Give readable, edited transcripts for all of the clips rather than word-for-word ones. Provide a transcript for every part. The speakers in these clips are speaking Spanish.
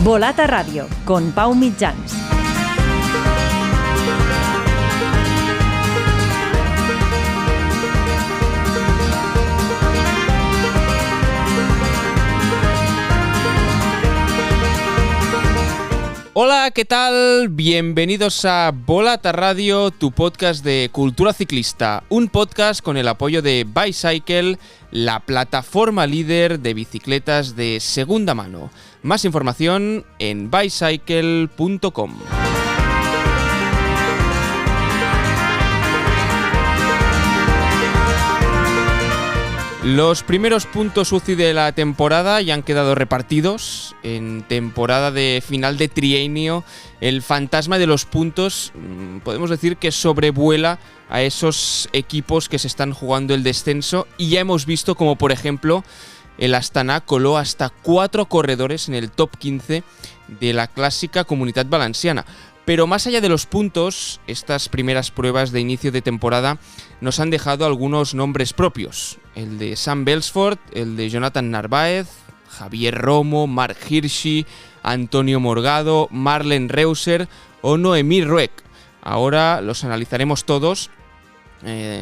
Volat a Ràdio, con Pau Mitjans. Hola, ¿qué tal? Bienvenidos a Volat a Radio, tu podcast de cultura ciclista. Un podcast con el apoyo de Bicycle, la plataforma líder de bicicletas de segunda mano. Más información en bicycle.com. Los primeros puntos UCI de la temporada ya han quedado repartidos. En temporada de final de trienio, el fantasma de los puntos podemos decir que sobrevuela a esos equipos que se están jugando el descenso, y ya hemos visto como, por ejemplo, el Astana coló hasta 4 corredores en el top 15 de la clásica Comunitat Valenciana. Pero más allá de los puntos, estas primeras pruebas de inicio de temporada nos han dejado algunos nombres propios. El de Sam Belsford, el de Jonathan Narváez, Javier Romo, Marc Hirschi, Antonio Morgado, Marlen Reusser o Noemí Rueck. Ahora los analizaremos todos,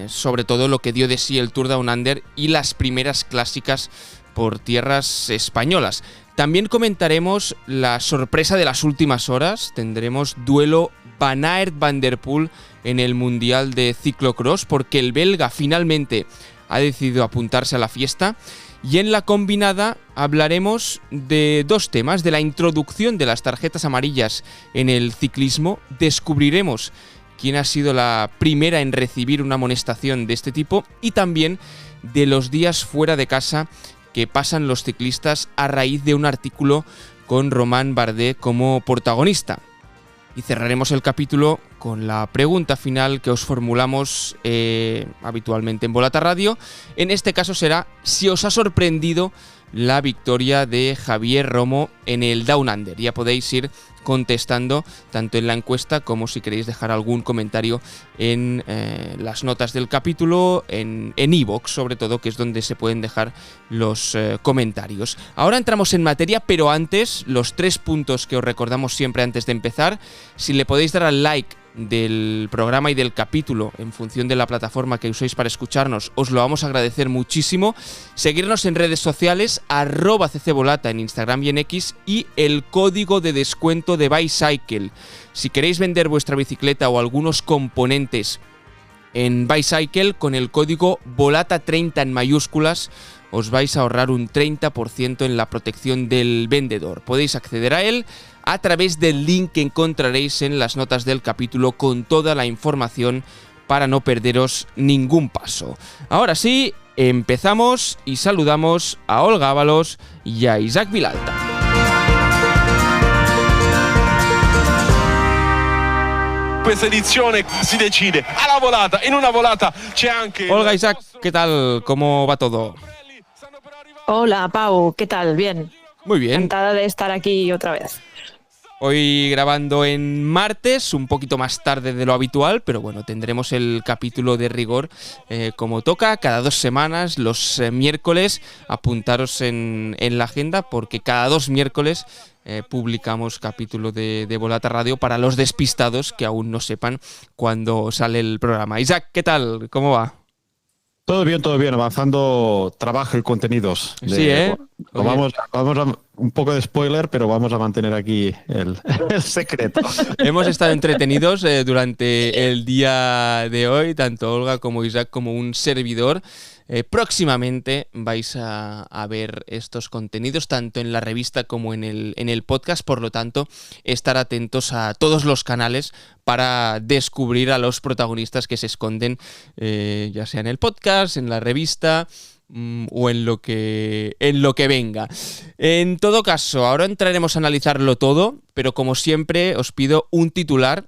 sobre todo lo que dio de sí el Tour Down Under y las primeras clásicas por tierras españolas. También comentaremos la sorpresa de las últimas horas. Tendremos duelo Van Aert-Van der Poel en el Mundial de Ciclocross, porque el belga finalmente ha decidido apuntarse a la fiesta. Y en la combinada hablaremos de dos temas: de la introducción de las tarjetas amarillas en el ciclismo. Descubriremos quién ha sido la primera en recibir una amonestación de este tipo, y también de los días fuera de casa que pasan los ciclistas a raíz de un artículo con Romain Bardet como protagonista. Y cerraremos el capítulo con la pregunta final que os formulamos habitualmente en Volat a Radio. En este caso será si os ha sorprendido la victoria de Javier Romo en el Down Under. Ya podéis ir contestando tanto en la encuesta como si queréis dejar algún comentario en las notas del capítulo, en iVoox sobre todo, que es donde se pueden dejar los comentarios. Ahora entramos en materia, pero antes, los 3 puntos que os recordamos siempre antes de empezar. Si le podéis dar al like del programa y del capítulo en función de la plataforma que uséis para escucharnos, os lo vamos a agradecer muchísimo. Seguirnos en redes sociales, @ccvolata en Instagram y en X, y el código de descuento de Bicycle. Si queréis vender vuestra bicicleta o algunos componentes en Bicycle, con el código VOLATA30 en mayúsculas, os vais a ahorrar un 30% en la protección del vendedor. Podéis acceder a él a través del link que encontraréis en las notas del capítulo, con toda la información para no perderos ningún paso. Ahora sí, empezamos y saludamos a Olga Ábalos y a Isaac Vilalta. Questa edizione si decide alla volata. In una volata c'è anche... Olga, Isaac, ¿qué tal? ¿Cómo va todo? Hola, Pau, ¿qué tal? Bien. Muy bien. Encantada de estar aquí otra vez. Hoy grabando en martes, un poquito más tarde de lo habitual, pero bueno, tendremos el capítulo de rigor como toca, cada 2 semanas, los miércoles. Apuntaros en la agenda, porque cada 2 miércoles publicamos capítulo de Volat a Radio para los despistados que aún no sepan cuándo sale el programa. Isaac, ¿qué tal? ¿Cómo va? Todo bien, avanzando trabajo y contenidos. Sí, Vamos a un poco de spoiler, pero vamos a mantener aquí el secreto. Hemos estado entretenidos durante el día de hoy, tanto Olga como Isaac como un servidor. Próximamente vais a ver estos contenidos tanto en la revista como en el podcast, por lo tanto estar atentos a todos los canales para descubrir a los protagonistas que se esconden, ya sea en el podcast, en la revista o en lo que venga. En todo caso, ahora entraremos a analizarlo todo, pero como siempre os pido un titular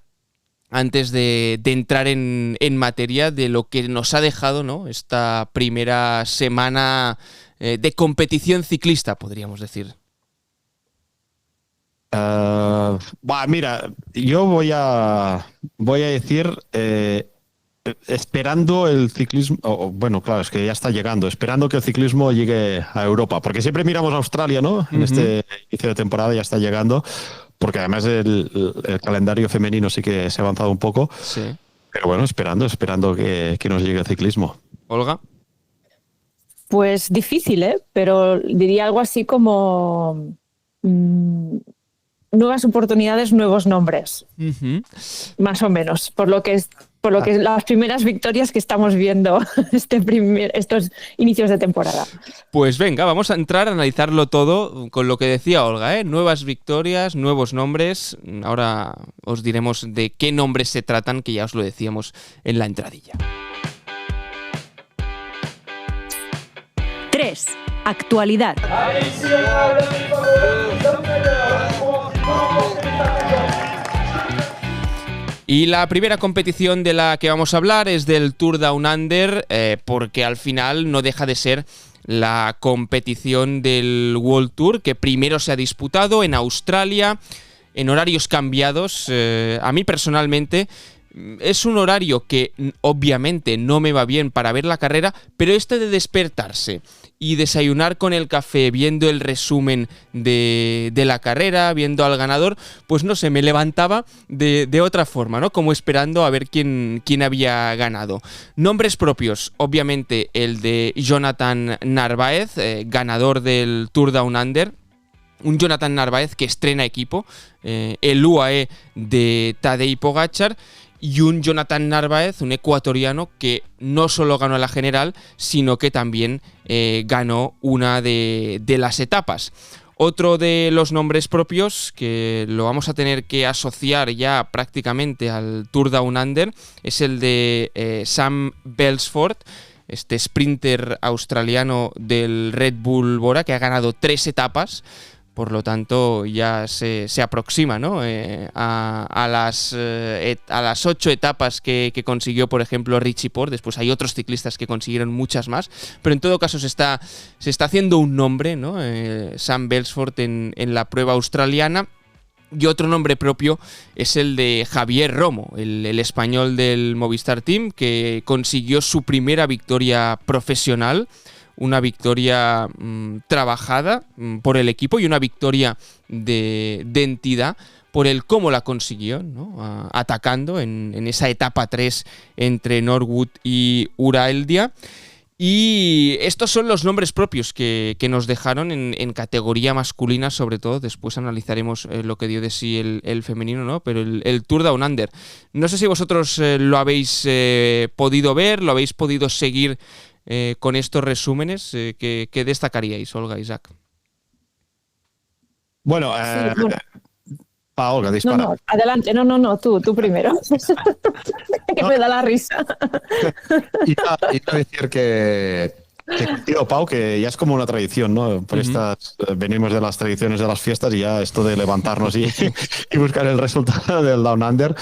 antes de entrar en materia de lo que nos ha dejado, ¿no?, esta primera semana de competición ciclista, podríamos decir. Mira, yo voy a decir esperando el ciclismo, bueno, claro, es que ya está llegando, esperando que el ciclismo llegue a Europa, porque siempre miramos a Australia, ¿no? En este inicio de temporada ya está llegando, porque además el calendario femenino sí que se ha avanzado un poco, Sí. pero bueno, esperando que nos llegue el ciclismo. Olga. Pues difícil, ¿eh? Pero diría algo así como nuevas oportunidades, nuevos nombres, más o menos, por lo que las primeras victorias que estamos viendo estos inicios de temporada. Pues venga, vamos a entrar a analizarlo todo con lo que decía Olga, ¿eh? Nuevas victorias, nuevos nombres. Ahora os diremos de qué nombres se tratan, que ya os lo decíamos en la entradilla. 3. Actualidad. Y la primera competición de la que vamos a hablar es del Tour Down Under, porque al final no deja de ser la competición del World Tour, que primero se ha disputado en Australia, en horarios cambiados. A mí personalmente es un horario que obviamente no me va bien para ver la carrera, pero este de despertarse y desayunar con el café viendo el resumen de la carrera, viendo al ganador, pues no sé, me levantaba de otra forma, ¿no? Como esperando a ver quién había ganado. Nombres propios, obviamente el de Jonathan Narváez, ganador del Tour Down Under. Un Jonathan Narváez que estrena equipo, el UAE de Tadej Pogačar, y un Jonathan Narváez, un ecuatoriano, que no solo ganó la general, sino que también ganó una de las etapas. Otro de los nombres propios, que lo vamos a tener que asociar ya prácticamente al Tour Down Under, es el de Sam Belsford, este sprinter australiano del Red Bull Bora, que ha ganado 3 etapas. Por lo tanto, ya se aproxima, ¿no? a las 8 etapas que consiguió, por ejemplo, Richie Porte. Después hay otros ciclistas que consiguieron muchas más. Pero en todo caso se está haciendo un nombre, ¿no? Sam Belsford en la prueba australiana. Y otro nombre propio es el de Javier Romo, el español del Movistar Team, que consiguió su primera victoria profesional. Una victoria trabajada por el equipo y una victoria de entidad por el cómo la consiguió, ¿no? Atacando en esa etapa 3 entre Norwood y Uraeldia. Y estos son los nombres propios que nos dejaron en categoría masculina, sobre todo. Después analizaremos lo que dio de sí el femenino, ¿no? Pero el Tour Down Under. No sé si vosotros lo habéis podido ver, lo habéis podido seguir con estos resúmenes. ¿Qué destacaríais, Olga, Isaac? Bueno, Sí, bueno. Olga, dispara. No, adelante, no, tú primero. Que me da la risa. Iba a decir que tío, Pau, que ya es como una tradición, ¿no? Por estas venimos de las tradiciones de las fiestas y ya esto de levantarnos y buscar el resultado del Down Under.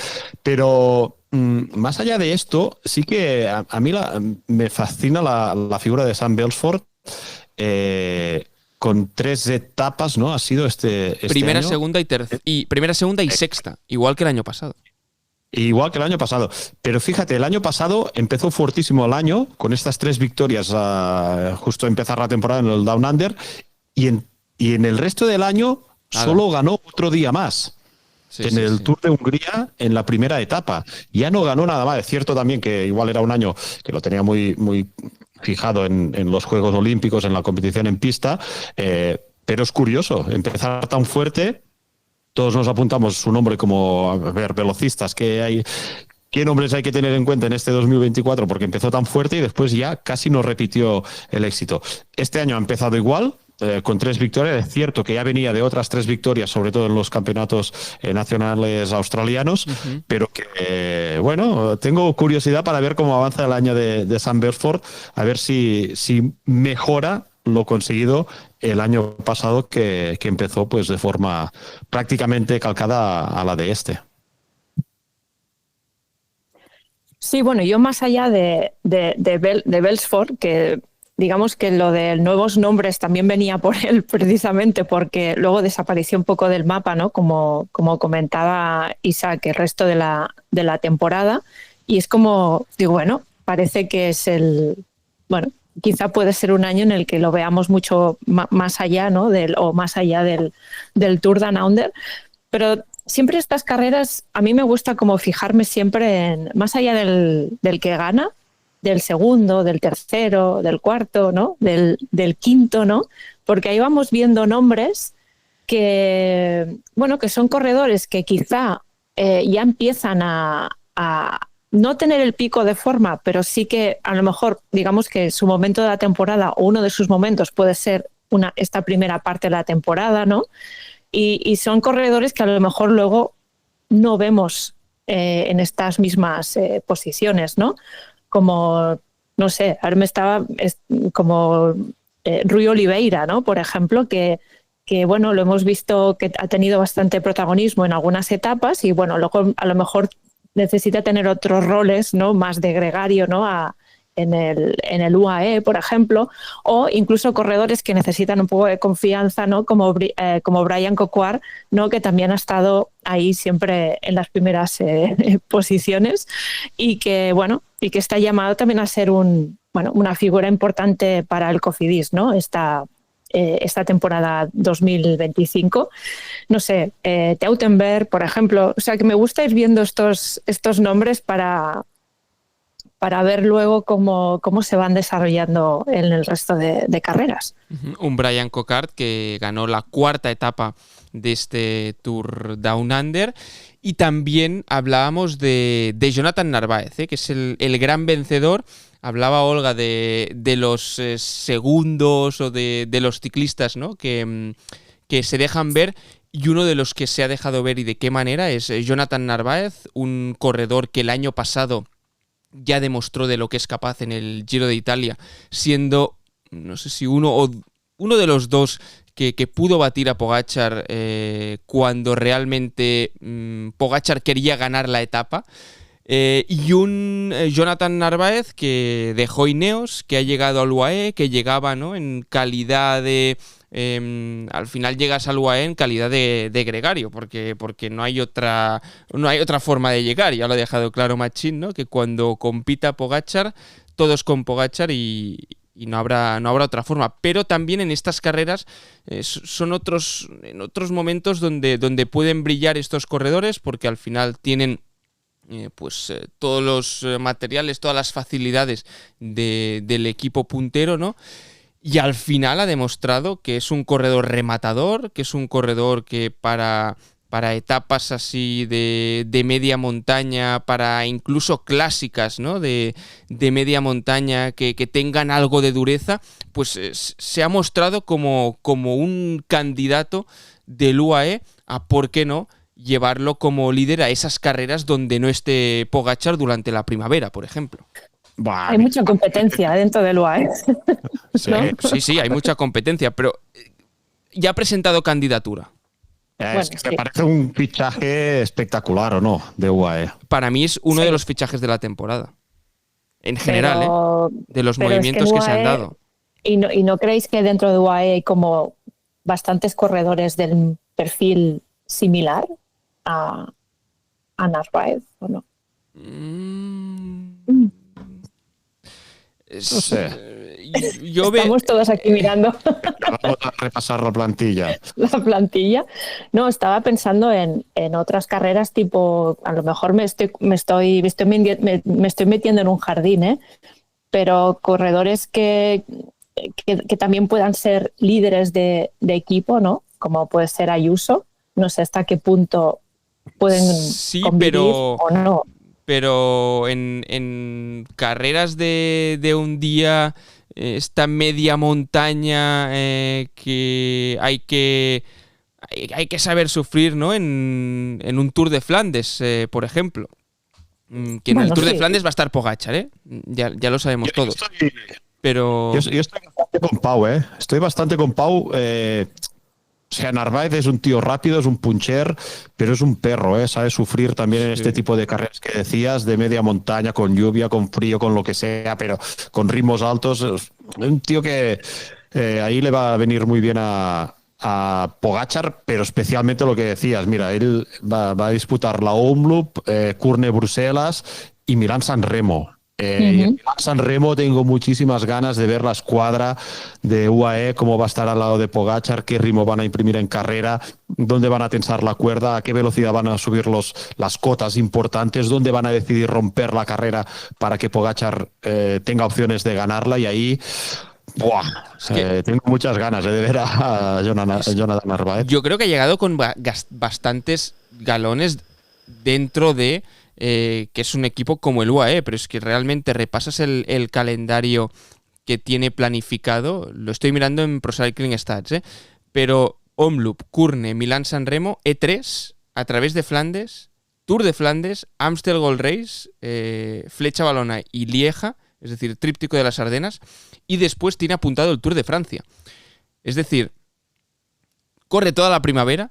Pero más allá de esto, sí que a mí me fascina la figura de Sam Belsford. Con 3 etapas, ¿no? Ha sido este primera, año. Primera, segunda y sexta, igual que el año pasado. Igual que el año pasado. Pero fíjate, el año pasado empezó fortísimo el año, con estas 3 victorias, justo empezar la temporada en el Down Under, y en el resto del año solo ganó otro día más. Sí, en el Tour de Hungría, en la primera etapa. Ya no ganó nada más. Es cierto también que igual era un año que lo tenía muy, muy fijado en los Juegos Olímpicos, en la competición en pista, pero es curioso empezar tan fuerte. Todos nos apuntamos su nombre como, a ver, velocistas, ¿qué nombres hay que tener en cuenta en este 2024? Porque empezó tan fuerte y después ya casi no repitió el éxito. Este año ha empezado igual, con 3 victorias. Es cierto que ya venía de otras 3 victorias, sobre todo en los campeonatos nacionales australianos, pero que, bueno, tengo curiosidad para ver cómo avanza el año de Sam Belsford, a ver si mejora lo conseguido el año pasado, que empezó pues de forma prácticamente calcada a la de este. Sí, bueno, yo más allá de Belsford, que digamos que lo de nuevos nombres también venía por él, precisamente porque luego desapareció un poco del mapa, ¿no? Como comentaba Isaac, el resto de la temporada. y es como, digo, bueno, parece que es bueno, quizá puede ser un año en el que lo veamos mucho más allá, ¿no? Más allá del Tour Down Under, pero siempre estas carreras, a mí me gusta como fijarme siempre en, más allá del que gana, del segundo, del tercero, del cuarto, ¿no? Del quinto, ¿no? Porque ahí vamos viendo nombres que, bueno, que son corredores que quizá ya empiezan a no tener el pico de forma, pero sí que a lo mejor, digamos que su momento de la temporada o uno de sus momentos puede ser esta primera parte de la temporada, ¿no? Y son corredores que a lo mejor luego no vemos en estas mismas posiciones, ¿no? Como, no sé, ahora como Rui Oliveira, ¿no? Por ejemplo, que bueno, lo hemos visto que ha tenido bastante protagonismo en algunas etapas y bueno, luego a lo mejor necesita tener otros roles, ¿no? Más de gregario, ¿no? En el UAE, por ejemplo, o incluso corredores que necesitan un poco de confianza, ¿no? Como Brian Coquard, ¿no? Que también ha estado ahí siempre en las primeras posiciones y que, bueno, y que está llamado también a ser una figura importante para el Cofidis, ¿no? Esta temporada 2025. No sé, Teutenberg, por ejemplo. O sea, que me gusta ir viendo estos nombres para ver luego cómo se van desarrollando en el resto de carreras. Un Brian Coquard que ganó la cuarta etapa de este Tour Down Under. Y también hablábamos de Jonathan Narváez, que es el gran vencedor. Hablaba Olga de los segundos o de los ciclistas, ¿no? que se dejan ver, y uno de los que se ha dejado ver y de qué manera es Jonathan Narváez, un corredor que el año pasado ya demostró de lo que es capaz en el Giro de Italia, siendo, no sé si uno de los dos que pudo batir a Pogačar cuando realmente Pogačar quería ganar la etapa. Y un Jonathan Narváez que dejó Ineos, que ha llegado al UAE, que llegaba, ¿no? En calidad de... al final llegas al UAE en calidad de gregario, porque no hay otra forma de llegar. Ya lo ha dejado claro Machín, ¿no? Que cuando compita Pogačar, todos con Pogačar y no habrá otra forma. Pero también en estas carreras son en otros momentos donde pueden brillar estos corredores, porque al final tienen todos los materiales, todas las facilidades del equipo puntero, ¿no? Y al final ha demostrado que es un corredor rematador, que es un corredor que para etapas así de media montaña, para incluso clásicas, ¿no? de media montaña que tengan algo de dureza, pues se ha mostrado como un candidato del UAE a, ¿por qué no?, llevarlo como líder a esas carreras donde no esté Pogačar durante la primavera, por ejemplo. Hay mucha competencia dentro del UAE. Sí, hay mucha competencia, pero ya ha presentado candidatura. Me parece un fichaje espectacular, ¿o no?, de UAE. Para mí es uno de los fichajes de la temporada. En general, de los movimientos que se han dado. ¿Y no creéis que dentro de UAE hay como bastantes corredores del perfil similar a Narváez, o no? No sé. Estamos todos aquí mirando. Vamos a repasar la plantilla. La plantilla. No, estaba pensando en otras carreras, tipo, a lo mejor me estoy metiendo en un jardín, pero corredores que también puedan ser líderes de equipo, ¿no? Como puede ser Ayuso. No sé hasta qué punto pueden convivir o no. Pero en carreras de un día, esta media montaña que hay que saber sufrir, ¿no? En un Tour de Flandes, por ejemplo. Que en el Tour de Flandes va a estar Pogačar, ¿eh? Ya lo sabemos todos. Pero... Yo estoy bastante con Pau, ¿eh? Estoy bastante con Pau. O sea, Narváez es un tío rápido, es un puncher, pero es un perro, ¿eh? Sabe sufrir también en este tipo de carreras que decías, de media montaña, con lluvia, con frío, con lo que sea, pero con ritmos altos. Es un tío que ahí le va a venir muy bien a Pogačar, pero especialmente lo que decías. Mira, él va a disputar la Omloop, Kuurne-Bruselas y Milán-San Remo. Y en Milán-San Remo tengo muchísimas ganas de ver la escuadra de UAE, cómo va a estar al lado de Pogačar, qué ritmo van a imprimir en carrera, dónde van a tensar la cuerda, a qué velocidad van a subir las cotas importantes, dónde van a decidir romper la carrera para que Pogačar tenga opciones de ganarla, y ahí tengo muchas ganas de ver a Jonathan Narváez. Yo creo que ha llegado con bastantes galones dentro de que es un equipo como el UAE, pero es que realmente repasas el calendario que tiene planificado, lo estoy mirando en Pro Cycling Stats, pero Omloop, Kuurne, Milán-San Remo, E3, a través de Flandes, Tour de Flandes, Amstel Gold Race, Flecha Valona y Lieja, es decir, tríptico de las Ardenas, y después tiene apuntado el Tour de Francia. Es decir, corre toda la primavera,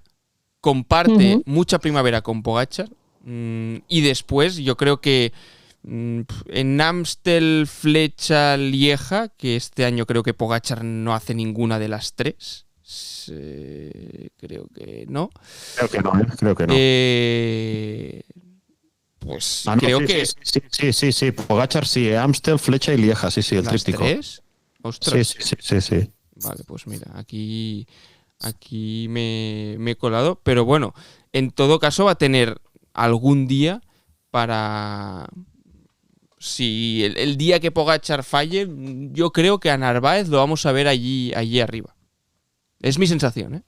comparte mucha primavera con Pogačar, y después yo creo que en Amstel, Flecha, Lieja, que este año creo que Pogačar no hace ninguna de las tres. Creo que no. Creo que no. Pues creo que sí. Pogačar sí, Amstel, Flecha y Lieja, sí, el tríptico. ¿Tres? Ostras. Sí. Vale, pues mira, aquí me he colado, pero bueno, en todo caso va a tener algún día para... Si el día que Pogačar falle, yo creo que a Narváez lo vamos a ver allí arriba. Es mi sensación, ¿eh?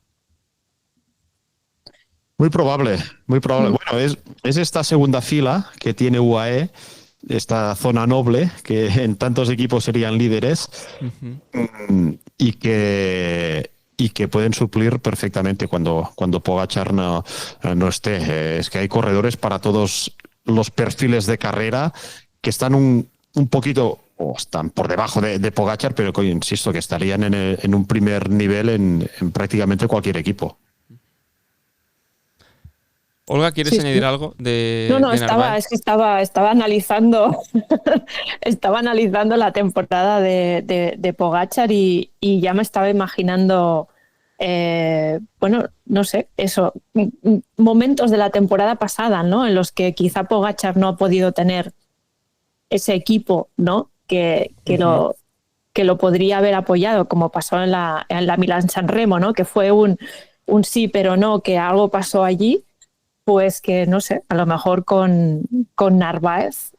Muy probable. Bueno, es esta segunda fila que tiene UAE, esta zona noble, que en tantos equipos serían líderes, y que pueden suplir perfectamente cuando Pogačar no esté. Es que hay corredores para todos los perfiles de carrera que están un poquito, o están por debajo de Pogačar, pero que, insisto, que estarían en un primer nivel en prácticamente cualquier equipo. Olga, ¿quieres añadir algo de No, de Narváez? estaba analizando estaba analizando la temporada de Pogačar y ya me estaba imaginando no sé, eso, momentos de la temporada pasada, ¿no? En los que quizá Pogačar no ha podido tener ese equipo, ¿no? Que lo podría haber apoyado, como pasó en la Milán-San Remo, ¿no? Que fue un sí pero no, que algo pasó allí. Pues que, no sé, a lo mejor con Narváez,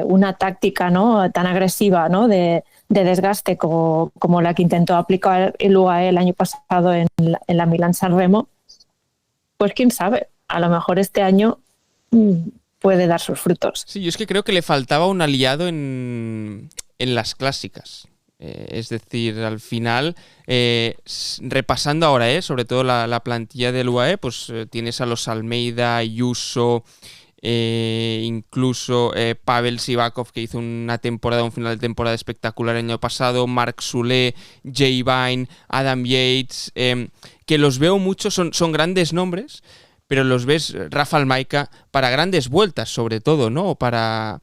una táctica, ¿no?, tan agresiva, ¿no?, de desgaste como la que intentó aplicar el UAE el año pasado en la Milán-San Remo, pues quién sabe, a lo mejor este año puede dar sus frutos. Sí, yo es que creo que le faltaba un aliado en las clásicas. Es decir, al final, repasando ahora, sobre todo la plantilla del UAE, pues tienes a los Almeida, Ayuso, incluso Pavel Sivakov, que hizo un final de temporada espectacular el año pasado, Marc Soler, Jay Vine, Adam Yates, que los veo mucho, son grandes nombres, pero los ves, Rafa Almaica, para grandes vueltas sobre todo, ¿no? O para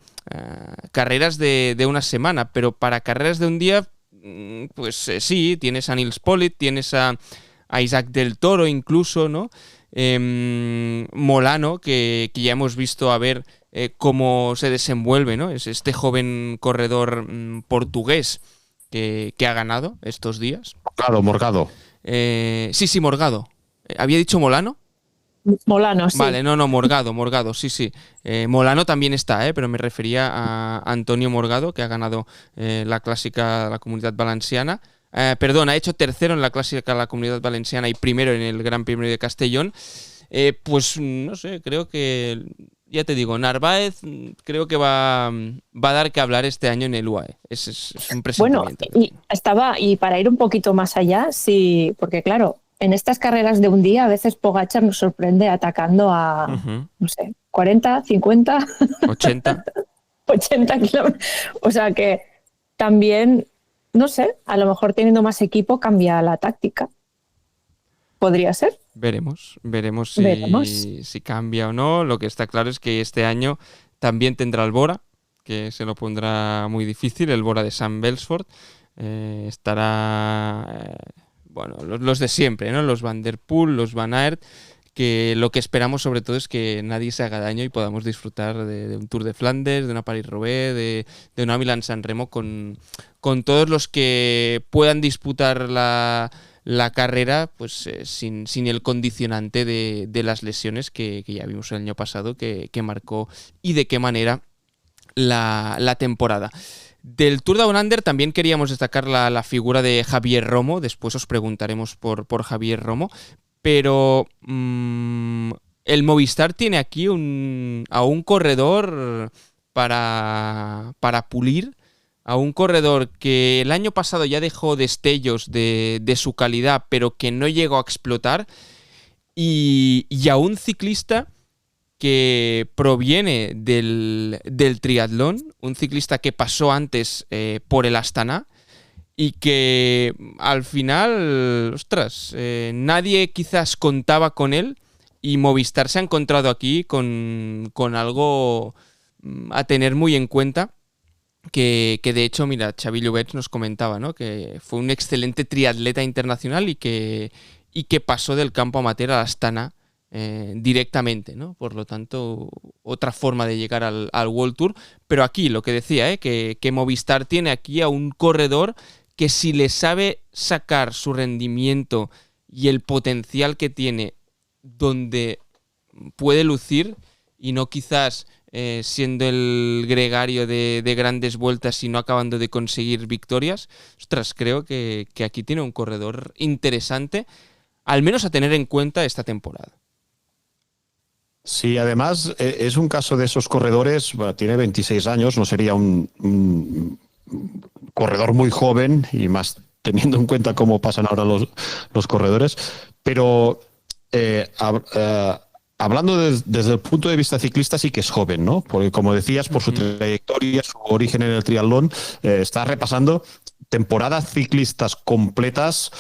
carreras de una semana, pero para carreras de un día, pues sí, tienes a Nils Politt, tienes a Isaac del Toro incluso, ¿no? Molano, que ya hemos visto a ver cómo se desenvuelve, ¿no? Es este joven corredor portugués que ha ganado estos días. Morgado. Sí, Morgado. ¿Había dicho Molano? Molano, sí. Vale, no, Morgado, sí. Molano también está, pero me refería a Antonio Morgado, que ha ganado la clásica de la Comunidad Valenciana. Ha hecho tercero en la clásica de la Comunidad Valenciana y primero en el Gran Premio de Castellón. Pues no sé, creo que, ya te digo, Narváez creo que va a dar que hablar este año en el UAE. Es un presentimiento. Bueno, y para ir un poquito más allá, sí, porque claro, en estas carreras de un día a veces Pogačar nos sorprende atacando a, no sé, 40, 50... 80. 80 kilómetros. O sea que también, no sé, a lo mejor teniendo más equipo cambia la táctica. ¿Podría ser? Veremos si cambia o no. Lo que está claro es que este año también tendrá el Bora, que se lo pondrá muy difícil, el Bora de Sam Belsford. Estará... los de siempre, ¿no? Los Van der Poel, los Van Aert, que lo que esperamos sobre todo es que nadie se haga daño y podamos disfrutar de un Tour de Flandes, de una París-Roubaix, de una Milán-San Remo con todos los que puedan disputar la carrera, pues sin el condicionante de las lesiones que ya vimos el año pasado que marcó y de qué manera la temporada. Del Tour Down Under también queríamos destacar la figura de Javier Romo. Después os preguntaremos por Javier Romo, pero el Movistar tiene aquí a un corredor para pulir, a un corredor que el año pasado ya dejó destellos de su calidad, pero que no llegó a explotar, y a un ciclista que proviene del triatlón, un ciclista que pasó antes por el Astana y que al final, nadie quizás contaba con él, y Movistar se ha encontrado aquí con algo a tener muy en cuenta, que de hecho, mira, Xavi Llobet nos comentaba, ¿no?, que fue un excelente triatleta internacional y que pasó del campo amateur al Astana directamente, ¿no? Por lo tanto, otra forma de llegar al World Tour. Pero aquí, lo que decía, que Movistar tiene aquí a un corredor que, si le sabe sacar su rendimiento y el potencial que tiene donde puede lucir, y no quizás siendo el gregario de grandes vueltas y no acabando de conseguir victorias, creo que aquí tiene un corredor interesante, al menos a tener en cuenta esta temporada. Sí, además es un caso de esos corredores, bueno, tiene 26 años, no sería un corredor muy joven, y más teniendo en cuenta cómo pasan ahora los corredores, pero hablando desde el punto de vista ciclista, sí que es joven, ¿no? Porque, como decías, por su trayectoria, su origen en el triatlón, está repasando temporadas ciclistas completas.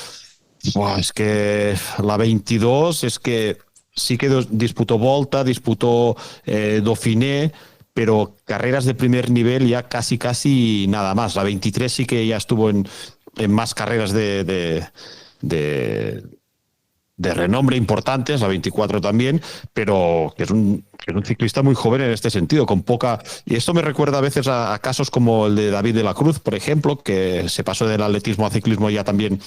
Es que la 22 es que sí que disputó Volta, disputó Dauphiné, pero carreras de primer nivel ya casi nada más. La 23 sí que ya estuvo en más carreras de renombre importantes, la 24 también, pero que es un ciclista muy joven en este sentido, con poca... Y esto me recuerda a veces a casos como el de David de la Cruz, por ejemplo, que se pasó del atletismo a ciclismo ya también,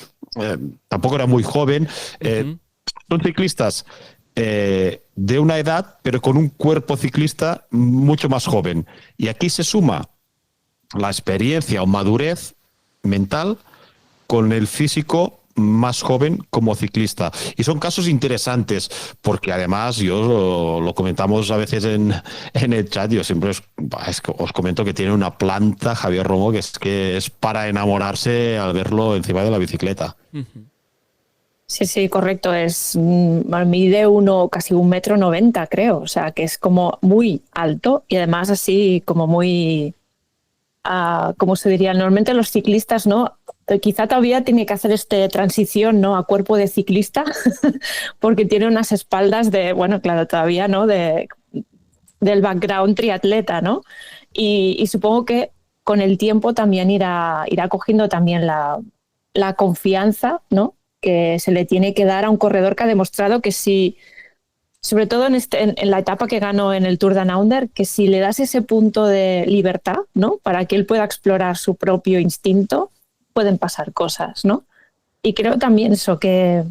tampoco era muy joven. Son ciclistas de una edad, pero con un cuerpo ciclista mucho más joven. Y aquí se suma la experiencia o madurez mental con el físico más joven como ciclista. Y son casos interesantes, porque además lo comentamos a veces en el chat. Yo siempre os comento que tiene una planta Javier Romo que es para enamorarse al verlo encima de la bicicleta. Sí, correcto. Mide casi 1,90 m, creo. O sea, que es como muy alto, y además así como muy... como se diría normalmente los ciclistas, ¿no? Quizá todavía tiene que hacer esta transición, ¿no?, a cuerpo de ciclista, porque tiene unas espaldas todavía, ¿no?, del background triatleta, ¿no? Y supongo que con el tiempo también irá cogiendo también la confianza, ¿no?, que se le tiene que dar a un corredor que ha demostrado que sí, sobre todo en la etapa que ganó en el Tour Down Under, que si le das ese punto de libertad, ¿no?, para que él pueda explorar su propio instinto, pueden pasar cosas, ¿no? Y creo también eso, que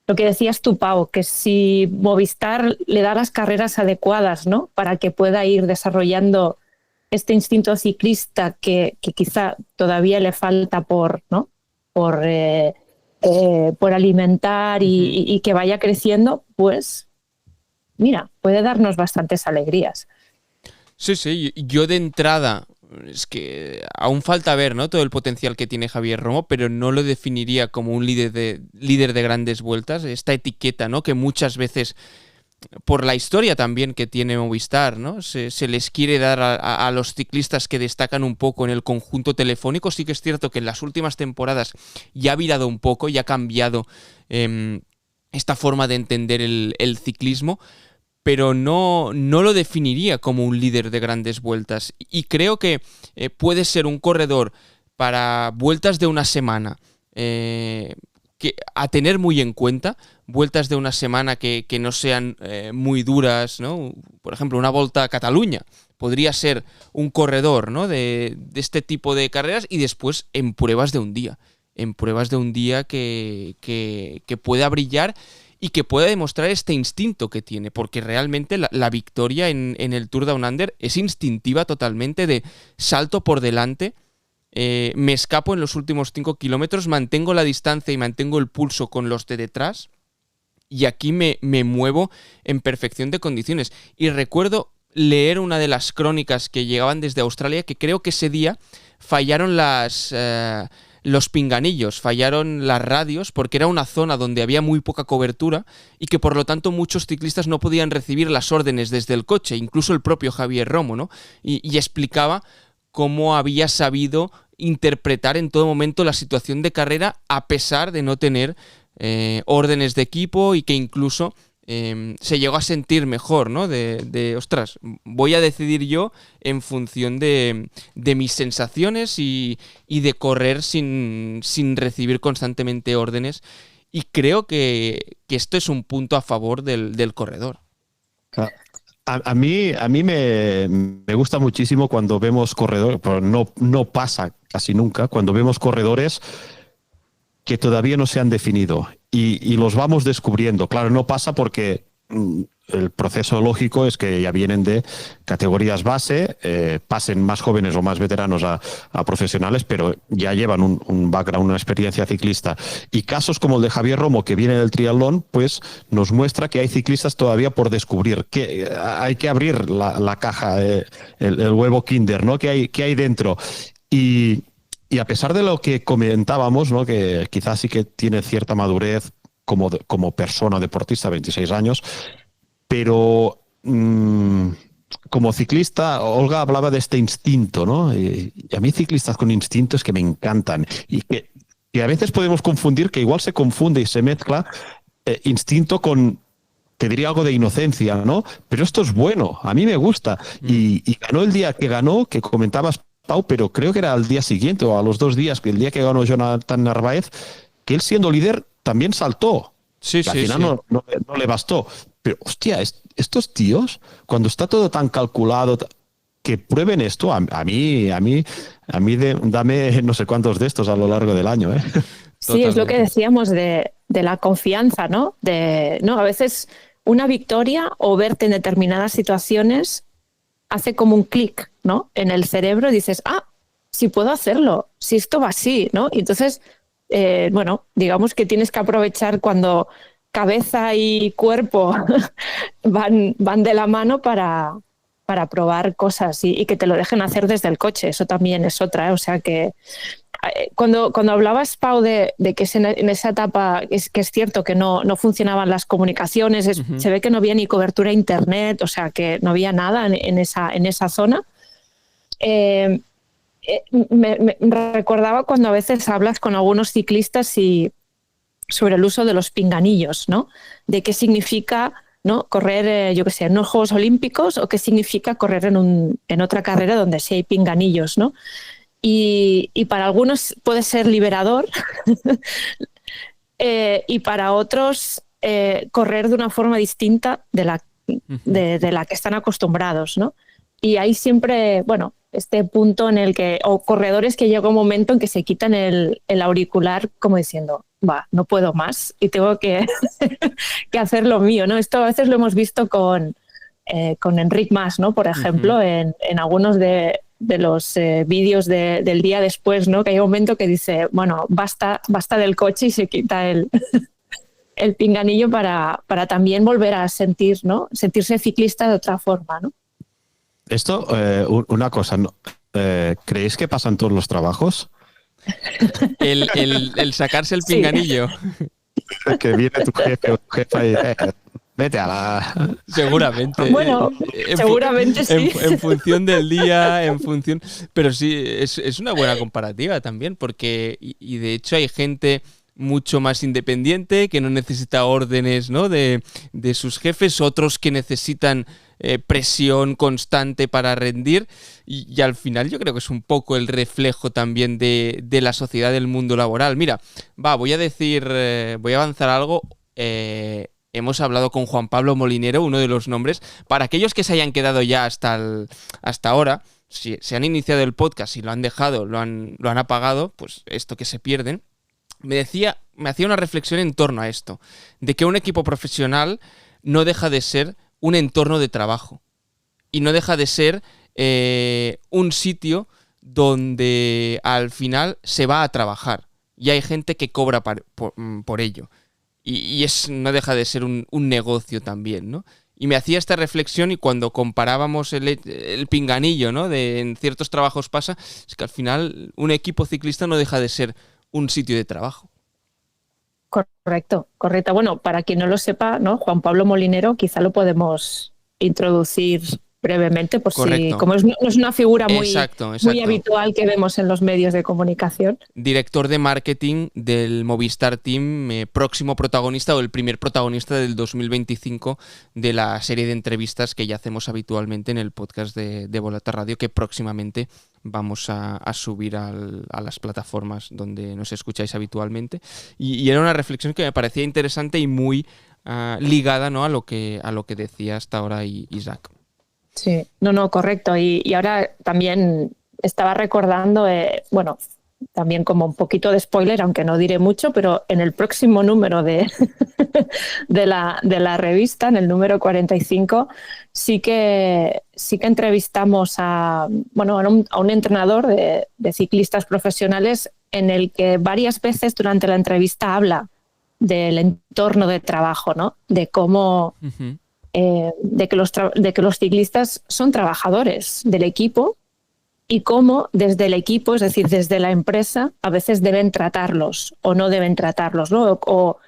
lo que decías tú, Pau, que si Movistar le da las carreras adecuadas, ¿no?, para que pueda ir desarrollando este instinto ciclista que quizá todavía le falta por alimentar y que vaya creciendo, pues mira, puede darnos bastantes alegrías. Sí, yo de entrada, es que aún falta ver, ¿no?, todo el potencial que tiene Javier Romo, pero no lo definiría como un líder de grandes vueltas. Esta etiqueta, ¿no?, que muchas veces, por la historia también que tiene Movistar, ¿no?, se les quiere dar a los ciclistas que destacan un poco en el conjunto telefónico. Sí que es cierto que en las últimas temporadas ya ha virado un poco, ya ha cambiado esta forma de entender el ciclismo, pero no lo definiría como un líder de grandes vueltas. Y creo que puede ser un corredor para vueltas de una semana, que a tener muy en cuenta, vueltas de una semana que no sean muy duras, ¿no? Por ejemplo, una Volta a Cataluña podría ser un corredor, ¿no? de este tipo de carreras, y después en pruebas de un día. En pruebas de un día que pueda brillar y que pueda demostrar este instinto que tiene, porque realmente la victoria en el Tour Down Under es instintiva totalmente, de salto por delante, me escapo en los últimos 5 kilómetros, mantengo la distancia y mantengo el pulso con los de detrás, y aquí me muevo en perfección de condiciones. Y recuerdo leer una de las crónicas que llegaban desde Australia, que creo que ese día fallaron los pinganillos, fallaron las radios, porque era una zona donde había muy poca cobertura y que por lo tanto muchos ciclistas no podían recibir las órdenes desde el coche, incluso el propio Javier Romo, ¿no? Y explicaba cómo había sabido interpretar en todo momento la situación de carrera a pesar de no tener órdenes de equipo, y que incluso se llegó a sentir mejor, ¿no? Ostras, voy a decidir yo en función de mis sensaciones y de correr sin recibir constantemente órdenes. Y creo que esto es un punto a favor del corredor. A mí me gusta muchísimo cuando vemos corredores, pero no pasa casi nunca, cuando vemos corredores que todavía no se han definido y los vamos descubriendo. Claro, no pasa porque el proceso lógico es que ya vienen de categorías base, pasen más jóvenes o más veteranos a profesionales, pero ya llevan un background, una experiencia ciclista. Y casos como el de Javier Romo, que viene del triatlón, pues nos muestra que hay ciclistas todavía por descubrir, que hay que abrir la caja, el huevo Kinder, ¿no? ¿Qué hay dentro? Y a pesar de lo que comentábamos, ¿no? Que quizás sí que tiene cierta madurez como persona deportista, 26 años, pero como ciclista, Olga hablaba de este instinto, ¿no? Y a mí ciclistas con instintos que me encantan y que a veces podemos confundir, que igual se confunde y se mezcla instinto con, te diría, algo de inocencia, ¿no? Pero esto es bueno, a mí me gusta. Y ganó el día que ganó, que comentabas, Pau, pero creo que era al día siguiente o a los 2 días, que el día que ganó Jonathan Narváez, que él siendo líder también saltó. Sí, al final no le bastó. Pero, hostia, estos tíos, cuando está todo tan calculado, que prueben esto, a mí dame no sé cuántos de estos a lo largo del año, ¿eh? Sí, es lo que decíamos de la confianza, ¿no? A veces una victoria o verte en determinadas situaciones hace como un clic, ¿no? En el cerebro, y dices, sí puedo hacerlo, si esto va así, ¿no? Y entonces, digamos que tienes que aprovechar cuando cabeza y cuerpo van de la mano para probar cosas y que te lo dejen hacer desde el coche. Eso también es otra, ¿eh? O sea que cuando hablabas, Pau, de que en esa etapa que es cierto que no funcionaban las comunicaciones, se ve que no había ni cobertura a internet, o sea que no había nada en esa zona. Me recordaba cuando a veces hablas con algunos ciclistas sobre el uso de los pinganillos, ¿no? De qué significa, ¿no? Correr, yo qué sé, en unos Juegos Olímpicos, o qué significa correr en otra carrera donde sí hay pinganillos, ¿no? Y para algunos puede ser liberador y para otros correr de una forma distinta de la que están acostumbrados, ¿no? Y hay siempre, este punto en el que, o corredores que llega un momento en que se quitan el auricular como diciendo, no puedo más y tengo que hacer lo mío, ¿no? Esto a veces lo hemos visto con Enric Mas, ¿no? Por ejemplo, en algunos de los vídeos del día después, ¿no? Que hay un momento que dice, basta del coche, y se quita el pinganillo para también volver a sentirse ciclista de otra forma, ¿no? Esto, una cosa, ¿no? ¿Creéis que pasa en todos los trabajos? El sacarse el pinganillo. Sí. Que viene tu jefe o tu jefa y vete a la... Seguramente. Bueno, seguramente sí. En función del día, pero sí, es una buena comparativa también, porque, y de hecho hay gente mucho más independiente, que no necesita órdenes, ¿no?, de sus jefes, otros que necesitan presión constante para rendir, y al final yo creo que es un poco el reflejo también de la sociedad del mundo laboral. Mira, voy a avanzar algo. Hemos hablado con Juan Pablo Molinero, uno de los nombres. Para aquellos que se hayan quedado ya hasta ahora, si se han iniciado el podcast y lo han dejado, lo han apagado, pues esto que se pierden. Me hacía una reflexión en torno a esto, de que un equipo profesional no deja de ser un entorno de trabajo y no deja de ser un sitio donde al final se va a trabajar y hay gente que cobra por ello, y no deja de ser un negocio también, ¿no? Y me hacía esta reflexión, y cuando comparábamos el pinganillo, ¿no?, de en ciertos trabajos pasa, es que al final un equipo ciclista no deja de ser un sitio de trabajo. Correcto. Bueno, para quien no lo sepa, ¿no?, Juan Pablo Molinero, quizá lo podemos introducir brevemente, por Correcto. si, como no es una figura muy, Exacto. muy habitual que vemos en los medios de comunicación. Director de marketing del Movistar Team, próximo protagonista, o el primer protagonista del 2025 de la serie de entrevistas que ya hacemos habitualmente en el podcast de Volata Radio, que próximamente vamos a subir a las plataformas donde nos escucháis habitualmente. Y era una reflexión que me parecía interesante y muy ligada, ¿no?, a lo que decía hasta ahora Isaac. Sí, no, correcto. Y ahora también estaba recordando, también como un poquito de spoiler, aunque no diré mucho, pero en el próximo número de la revista, en el número 45, sí que entrevistamos a un entrenador de ciclistas profesionales, en el que varias veces durante la entrevista habla del entorno de trabajo, ¿no? De cómo... Uh-huh. De que los ciclistas son trabajadores del equipo, y cómo desde el equipo, es decir, desde la empresa, a veces deben tratarlos o no deben tratarlos, ¿no? O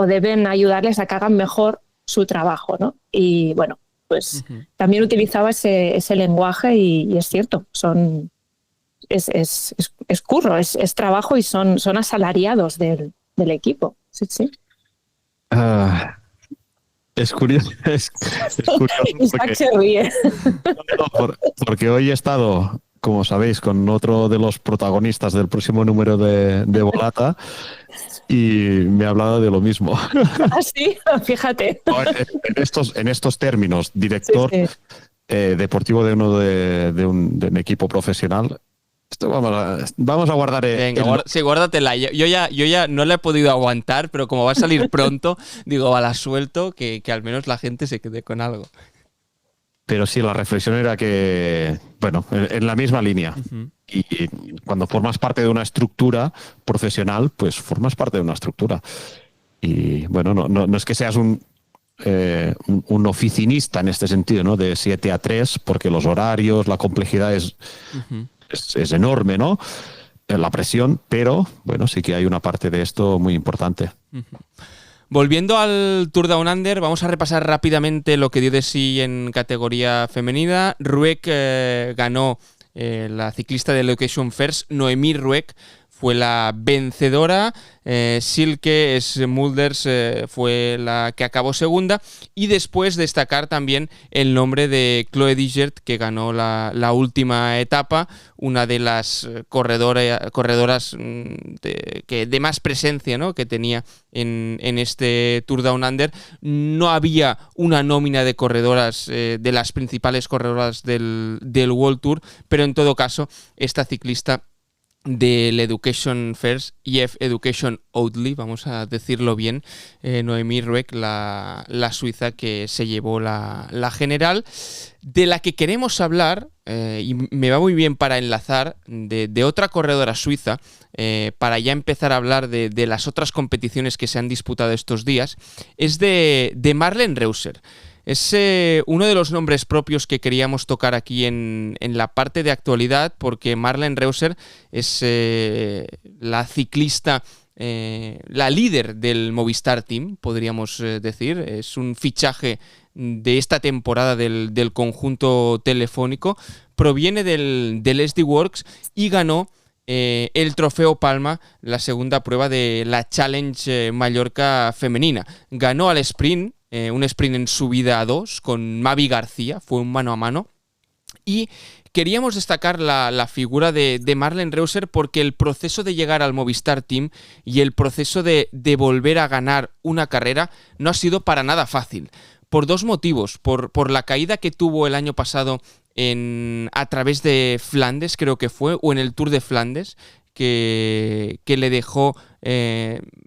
deben ayudarles a que hagan mejor su trabajo, ¿no? Y bueno, pues uh-huh. También utilizaba ese lenguaje, y es cierto, es curro, es trabajo, y son asalariados del equipo. Sí. Es curioso. Isaac se ríe. Porque hoy he estado, como sabéis, con otro de los protagonistas del próximo número de Volata, y me ha hablado de lo mismo. ¿Ah, sí? Fíjate. En estos términos, director deportivo de un equipo profesional. Esto vamos a guardar. Venga, guárdatela. Yo ya no la he podido aguantar, pero como va a salir pronto, digo, la suelto, que al menos la gente se quede con algo. Pero sí, la reflexión era que, en la misma línea. Uh-huh. Y cuando formas parte de una estructura profesional, pues formas parte de una estructura. Y no es que seas un oficinista en este sentido, ¿no?, de 7 a 3, porque los horarios, la complejidad es... Uh-huh. Es enorme, ¿no?, la presión, pero sí que hay una parte de esto muy importante. Uh-huh. Volviendo al Tour Down Under, vamos a repasar rápidamente lo que dio de sí en categoría femenina. Rueck ganó, la ciclista de Education First, Noemí Rueck, fue la vencedora. Silke Smulders fue la que acabó segunda, y después destacar también el nombre de Chloe Digert, que ganó la última etapa, una de las corredoras de más presencia, ¿no?, que tenía en este Tour Down Under. No había una nómina de corredoras, de las principales corredoras del World Tour, pero en todo caso esta ciclista del Education First, EF Education Oatly, vamos a decirlo bien, Noemí Rueck, la suiza que se llevó la general, de la que queremos hablar, y me va muy bien para enlazar, de otra corredora suiza, para ya empezar a hablar de las otras competiciones que se han disputado estos días, es de Marlen Reusser. Es uno de los nombres propios que queríamos tocar aquí en la parte de actualidad, porque Marlen Reusser es la ciclista, la líder del Movistar Team, podríamos decir. Es un fichaje de esta temporada del conjunto telefónico. Proviene del SD Worx y ganó el Trofeo Palma, la segunda prueba de la Challenge Mallorca femenina. Ganó al sprint, un sprint en subida a 2 con Mavi García, fue un mano a mano. Y queríamos destacar la figura de Marlen Reusser porque el proceso de llegar al Movistar Team y el proceso de volver a ganar una carrera no ha sido para nada fácil. Por dos motivos. Por la caída que tuvo el año pasado a través de Flandes, creo que fue, o en el Tour de Flandes, que le dejó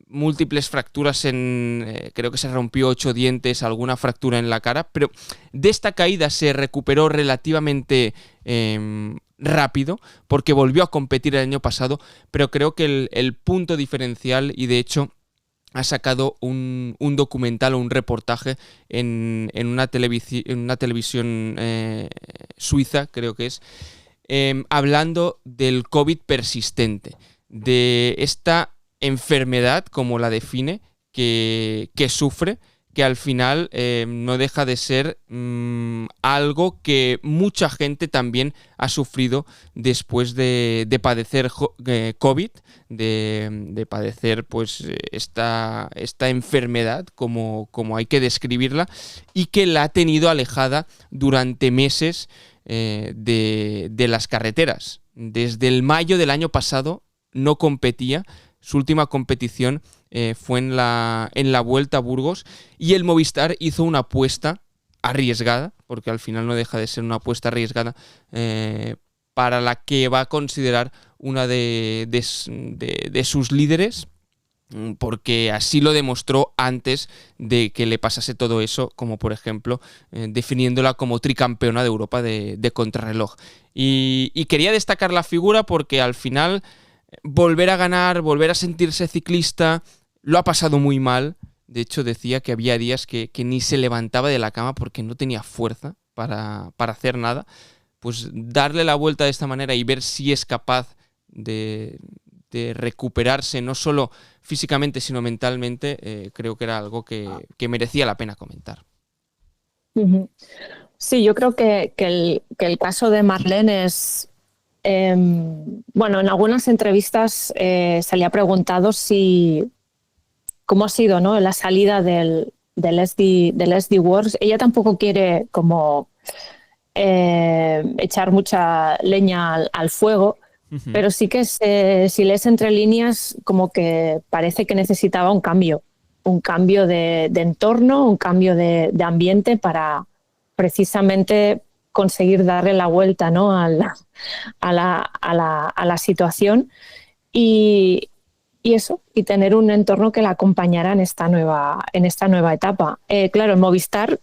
múltiples fracturas creo que se rompió 8 dientes, alguna fractura en la cara, pero de esta caída se recuperó relativamente rápido porque volvió a competir el año pasado, pero creo que el punto diferencial, y de hecho ha sacado un documental o un reportaje en una televisión suiza, creo que es, hablando del COVID persistente, de esta enfermedad, como la define, que sufre, que al final no deja de ser algo que mucha gente también ha sufrido después de padecer COVID, de padecer pues esta enfermedad, como hay que describirla, y que la ha tenido alejada durante meses de las carreteras. Desde el mayo del año pasado no competía. Su última competición fue en la Vuelta a Burgos, y el Movistar hizo una apuesta arriesgada, porque al final no deja de ser una apuesta arriesgada, para la que va a considerar una de sus líderes, porque así lo demostró antes de que le pasase todo eso, como por ejemplo definiéndola como tricampeona de Europa de contrarreloj. Y quería destacar la figura porque al final volver a ganar, volver a sentirse ciclista, lo ha pasado muy mal. De hecho, decía que había días que ni se levantaba de la cama porque no tenía fuerza para hacer nada. Pues darle la vuelta de esta manera y ver si es capaz de recuperarse, no solo físicamente, sino mentalmente, creo que era algo que merecía la pena comentar. Sí, yo creo que el caso de Marlene es... bueno, en algunas entrevistas se le ha preguntado cómo ha sido, ¿no?, la salida del SD Works. Ella tampoco quiere como echar mucha leña al fuego, pero sí que si lees entre líneas, como que parece que necesitaba un cambio de entorno, un cambio de ambiente para precisamente conseguir darle la vuelta, ¿no?, a la situación y eso, y tener un entorno que la acompañara en esta nueva etapa. Claro, en Movistar,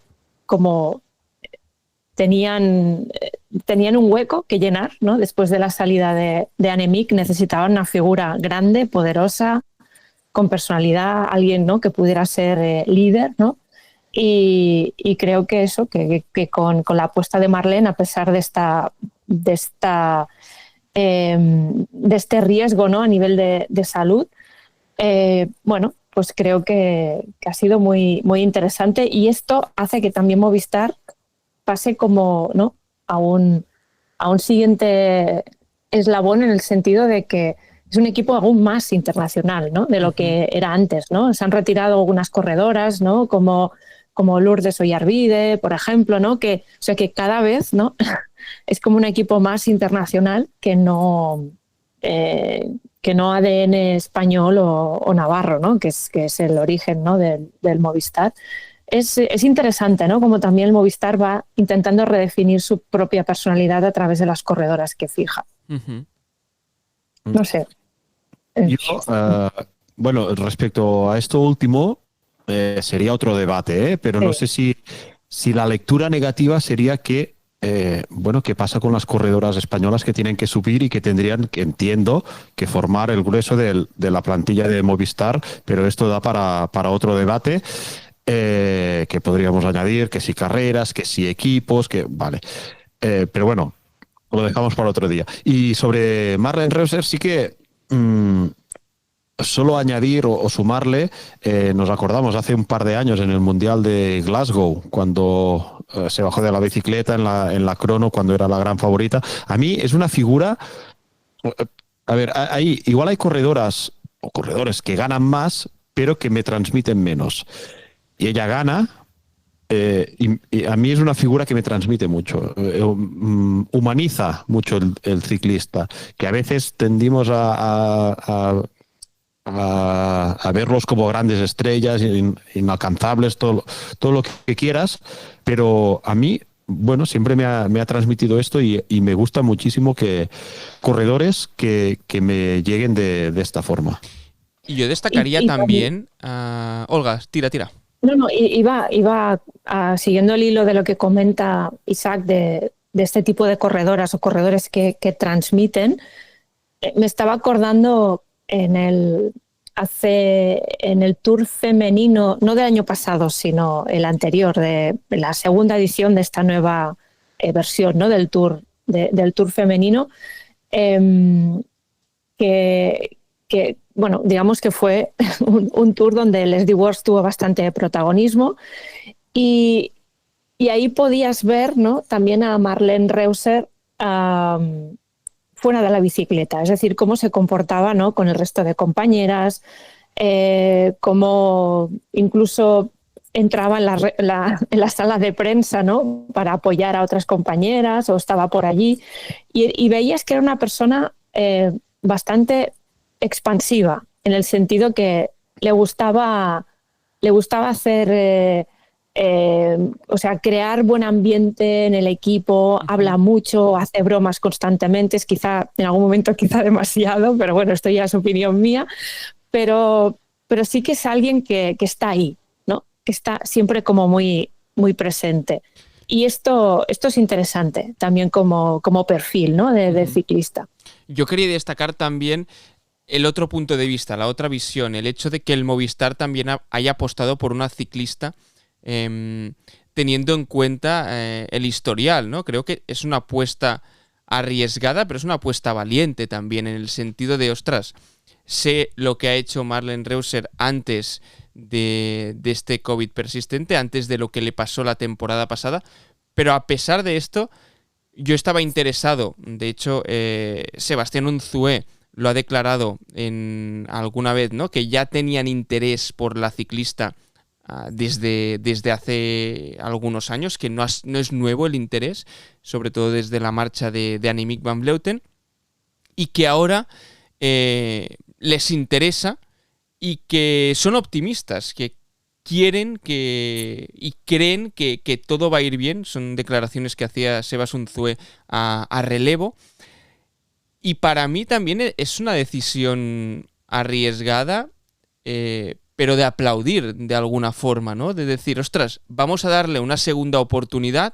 como tenían un hueco que llenar, ¿no?, después de la salida de Annemiek, necesitaban una figura grande, poderosa, con personalidad, alguien, ¿no?, que pudiera ser líder, ¿no? Y creo que eso, que con la apuesta de Marlene, a pesar de este riesgo, ¿no?, a nivel de salud, bueno, pues creo que ha sido muy, muy interesante, y esto hace que también Movistar pase como, ¿no?, a un siguiente eslabón, en el sentido de que es un equipo aún más internacional, ¿no?, de lo que era antes, ¿no? Se han retirado algunas corredoras, ¿no?, como Lourdes Oyarbide, por ejemplo, ¿no? O sea que cada vez, ¿no?, es como un equipo más internacional que no ADN español o navarro, ¿no?, que es el origen, ¿no?, del Movistar. Es interesante, ¿no?, como también el Movistar va intentando redefinir su propia personalidad a través de las corredoras que fija. No sé. Yo, bueno, respecto a esto último, sería otro debate, pero no sé si la lectura negativa sería que, bueno, ¿qué pasa con las corredoras españolas que tienen que subir y que tendrían, que entiendo, que formar el grueso de la plantilla de Movistar? Pero esto da para otro debate, que podríamos añadir, que si carreras, que si equipos, que vale. Pero bueno, lo dejamos para otro día. Y sobre Marlen Reusser sí que... solo añadir o sumarle, nos acordamos hace un par de años en el Mundial de Glasgow, cuando se bajó de la bicicleta en la crono, cuando era la gran favorita. A mí es una figura, A ver, igual hay corredoras o corredores que ganan más, pero que me transmiten menos. Y ella gana, y a mí es una figura que me transmite mucho. Humaniza mucho el ciclista, que a veces tendimos a verlos como grandes estrellas, inalcanzables, todo lo que quieras, pero a mí, bueno, siempre me ha transmitido esto y me gusta muchísimo que corredores que me lleguen de esta forma. Y yo destacaría también... Olga, tira. No, iba siguiendo el hilo de lo que comenta Isaac de este tipo de corredoras o corredores que transmiten. Me estaba acordando en el Tour femenino, no del año pasado, sino el anterior, de la segunda edición de esta nueva versión, ¿no? del Tour femenino, que bueno, digamos que fue un tour donde Leslie Wurst tuvo bastante protagonismo y ahí podías ver, ¿no? también a Marlene Reusser fuera de la bicicleta, es decir, cómo se comportaba, ¿no? con el resto de compañeras, cómo incluso entraba en la sala de prensa, ¿no? para apoyar a otras compañeras o estaba por allí y veías que era una persona bastante expansiva, en el sentido que le gustaba hacer, o sea, crear buen ambiente en el equipo, habla mucho, hace bromas constantemente, es quizá en algún momento demasiado, pero bueno, esto ya es opinión mía, pero sí que es alguien que está ahí, ¿no? Que está siempre como muy, muy presente. Y esto es interesante también como perfil, ¿no? de ciclista. Yo quería destacar también el otro punto de vista, la otra visión, el hecho de que el Movistar también haya apostado por una ciclista teniendo en cuenta el historial, ¿no? Creo que es una apuesta arriesgada, pero es una apuesta valiente también, en el sentido de, ostras, sé lo que ha hecho Marlene Reusser antes de este COVID persistente, antes de lo que le pasó la temporada pasada, pero a pesar de esto, yo estaba interesado. De hecho, Sebastián Unzué lo ha declarado alguna vez, ¿no? Que ya tenían interés por la ciclista desde hace algunos años, que no es nuevo el interés, sobre todo desde la marcha de Annemiek van Vleuten, y que ahora les interesa y que son optimistas, que quieren y creen que todo va a ir bien. Son declaraciones que hacía Sebas Unzué a relevo. Y para mí también es una decisión arriesgada, pero de aplaudir de alguna forma, ¿no? De decir, ostras, vamos a darle una segunda oportunidad.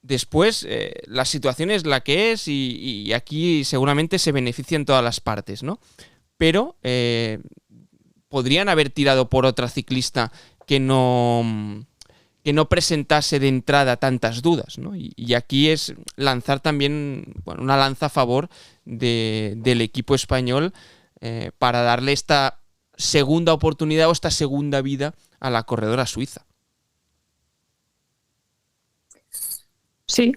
Después, la situación es la que es y aquí seguramente se benefician todas las partes, ¿no? Pero podrían haber tirado por otra ciclista que no presentase de entrada tantas dudas, ¿no? Y aquí es lanzar también, bueno, una lanza a favor del equipo español para darle esta segunda oportunidad o esta segunda vida a la corredora suiza. Sí,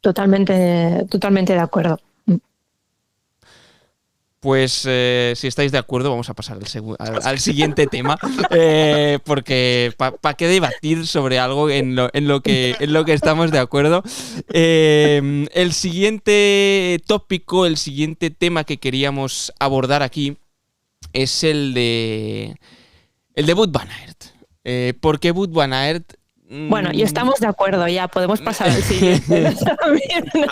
totalmente de acuerdo. Pues si estáis de acuerdo, vamos a pasar al siguiente tema, porque ¿para qué debatir sobre algo en lo que estamos de acuerdo? El siguiente tópico, el siguiente tema que queríamos abordar aquí es el de Wout van Aert. ¿Por qué Wout van Aert? Bueno, y estamos de acuerdo, ya podemos pasar al siguiente.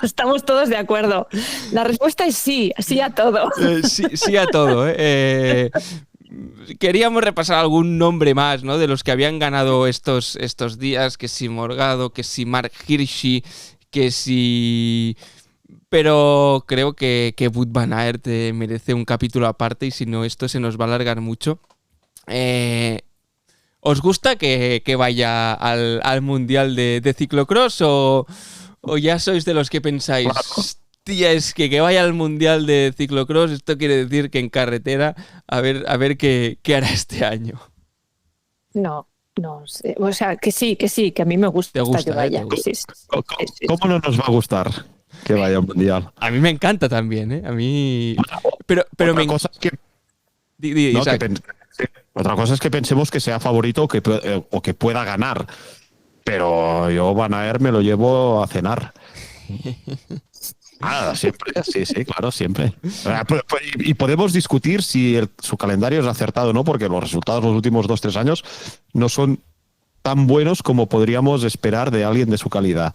Estamos todos de acuerdo. La respuesta es sí a todo. Sí a todo. Queríamos repasar algún nombre más, ¿no? De los que habían ganado estos días, que si Morgado, que si Mark Hirschi, que si... Pero creo que Wout van Aert merece un capítulo aparte y si no esto se nos va a alargar mucho. ¿Os gusta que vaya al Mundial de Ciclocross o ya sois de los que pensáis, hostia, es que vaya al Mundial de Ciclocross, esto quiere decir que en carretera a ver qué hará este año? No, o sea, que sí, que a mí me gusta, ¿Te gusta, que vaya. ¿Te gusta? Sí. ¿Cómo no nos va a gustar? que vaya al Mundial. A mí me encanta también, ¿eh? A mí... Pero Otra cosa es que, no, otra cosa es que pensemos que sea favorito o que pueda ganar. Pero yo Van Aert me lo llevo a cenar. Siempre, sí, claro, siempre. Y podemos discutir si su calendario es acertado o no, porque los resultados los últimos 2-3 años no son tan buenos como podríamos esperar de alguien de su calidad.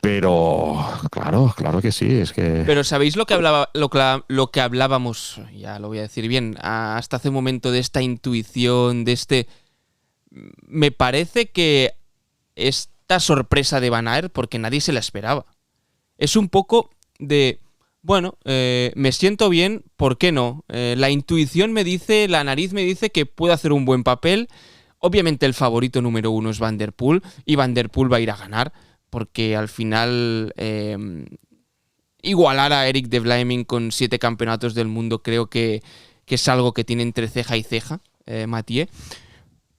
Pero claro que sí, es que... Pero ¿sabéis lo que hablábamos, ya lo voy a decir bien, hasta hace un momento, de esta intuición, de este... Me parece que esta sorpresa de Van Aert, porque nadie se la esperaba, es un poco de... Bueno, me siento bien, ¿por qué no? La intuición me dice, la nariz me dice que puede hacer un buen papel. Obviamente el favorito número 1 es Van der Poel, y Van der Poel va a ir a ganar, porque al final igualar a Eric de Vlaming con 7 campeonatos del mundo creo que es algo que tiene entre ceja y ceja, Mathieu.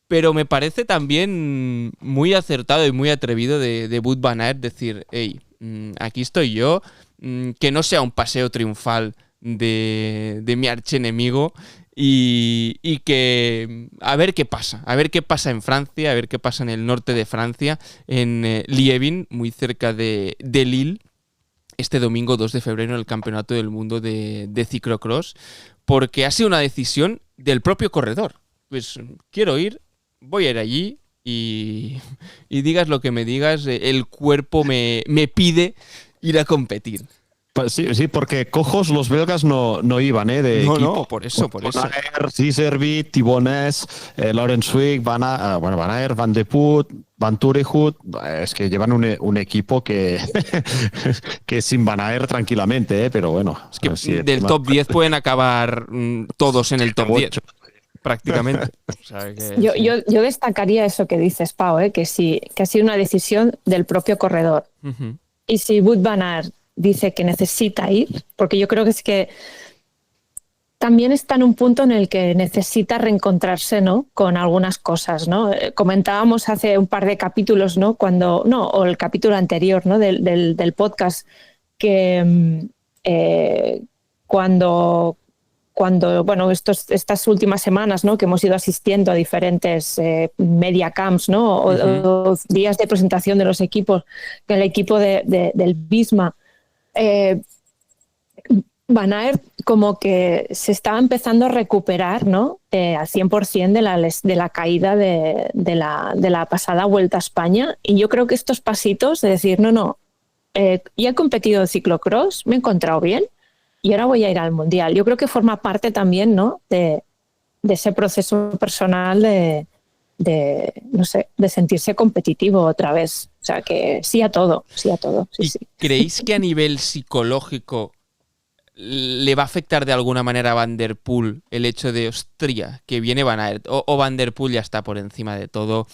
Pero me parece también muy acertado y muy atrevido de Wout van Aert decir, hey, aquí estoy yo, que no sea un paseo triunfal de mi archienemigo, y que a ver qué pasa en Francia, a ver qué pasa en el norte de Francia, en Liévin, muy cerca de Lille, este domingo 2 de febrero en el Campeonato del Mundo de ciclocross, porque ha sido una decisión del propio corredor. Pues quiero ir, voy a ir allí y digas lo que me digas, el cuerpo me pide ir a competir. Sí, porque cojos los belgas no iban, de no, equipo. No, por eso. Van Aert, Ciservi, Thibonès, Laurens Swick, Van Aert, Van de Poel, Van Turejut. Es que llevan un equipo que sin Van Aert tranquilamente, pero bueno. Es que del top 10 pueden acabar todos en el top 10. Prácticamente. O sea, yo destacaría eso que dices, Pau, que ha sido una decisión del propio corredor. Uh-huh. Y si Wout van Aert dice que necesita ir, porque yo creo que es que también está en un punto en el que necesita reencontrarse, ¿no?, con algunas cosas, ¿no? Comentábamos hace un par de capítulos, ¿no?, o el capítulo anterior, ¿no?, del podcast, que cuando bueno, estas últimas semanas, ¿no?, que hemos ido asistiendo a diferentes media camps, ¿no?, o días de presentación de los equipos, el equipo del Visma, Van Aert como que se estaba empezando a recuperar, ¿no?, al 100% de la caída de la pasada Vuelta a España, y yo creo que estos pasitos de decir, ya he competido en ciclocross, me he encontrado bien, y ahora voy a ir al Mundial. Yo creo que forma parte también, ¿no?, de ese proceso personal de sentirse competitivo otra vez. O sea, que sí a todo. Sí. ¿Creéis que a nivel psicológico le va a afectar de alguna manera a Van der Poel el hecho de, hostia, que viene Van Aert, o Van der Poel ya está por encima de todo?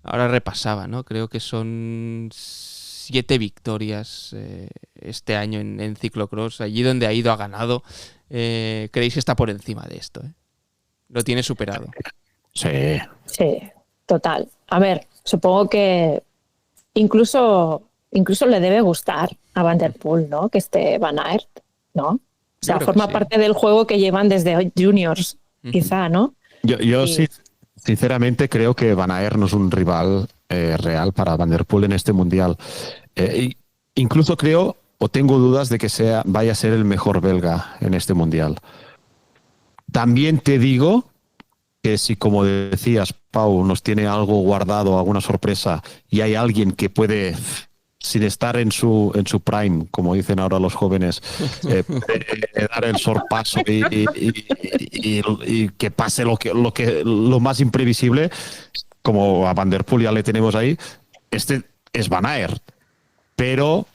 Ahora repasaba, ¿no? Creo que son 7 victorias este año en ciclocross. Allí donde ha ido ha ganado. ¿Creéis que está por encima de esto? Lo tiene superado. Sí, total. A ver, supongo que incluso le debe gustar a Van der Poel, ¿no?, que esté Van Aert, ¿no? O sea, forma parte del juego que llevan desde juniors, quizá, ¿no? Yo sí, sinceramente creo que Van Aert no es un rival real para Van der Poel en este Mundial. Incluso creo, o tengo dudas de que vaya a ser el mejor belga en este Mundial. También te digo que si, como decías, Pau, nos tiene algo guardado, alguna sorpresa, y hay alguien que puede, sin estar en su prime, como dicen ahora los jóvenes, dar el sorpaso y que pase lo más imprevisible, como a Van der Poel ya le tenemos ahí, este es Van Aert. Pero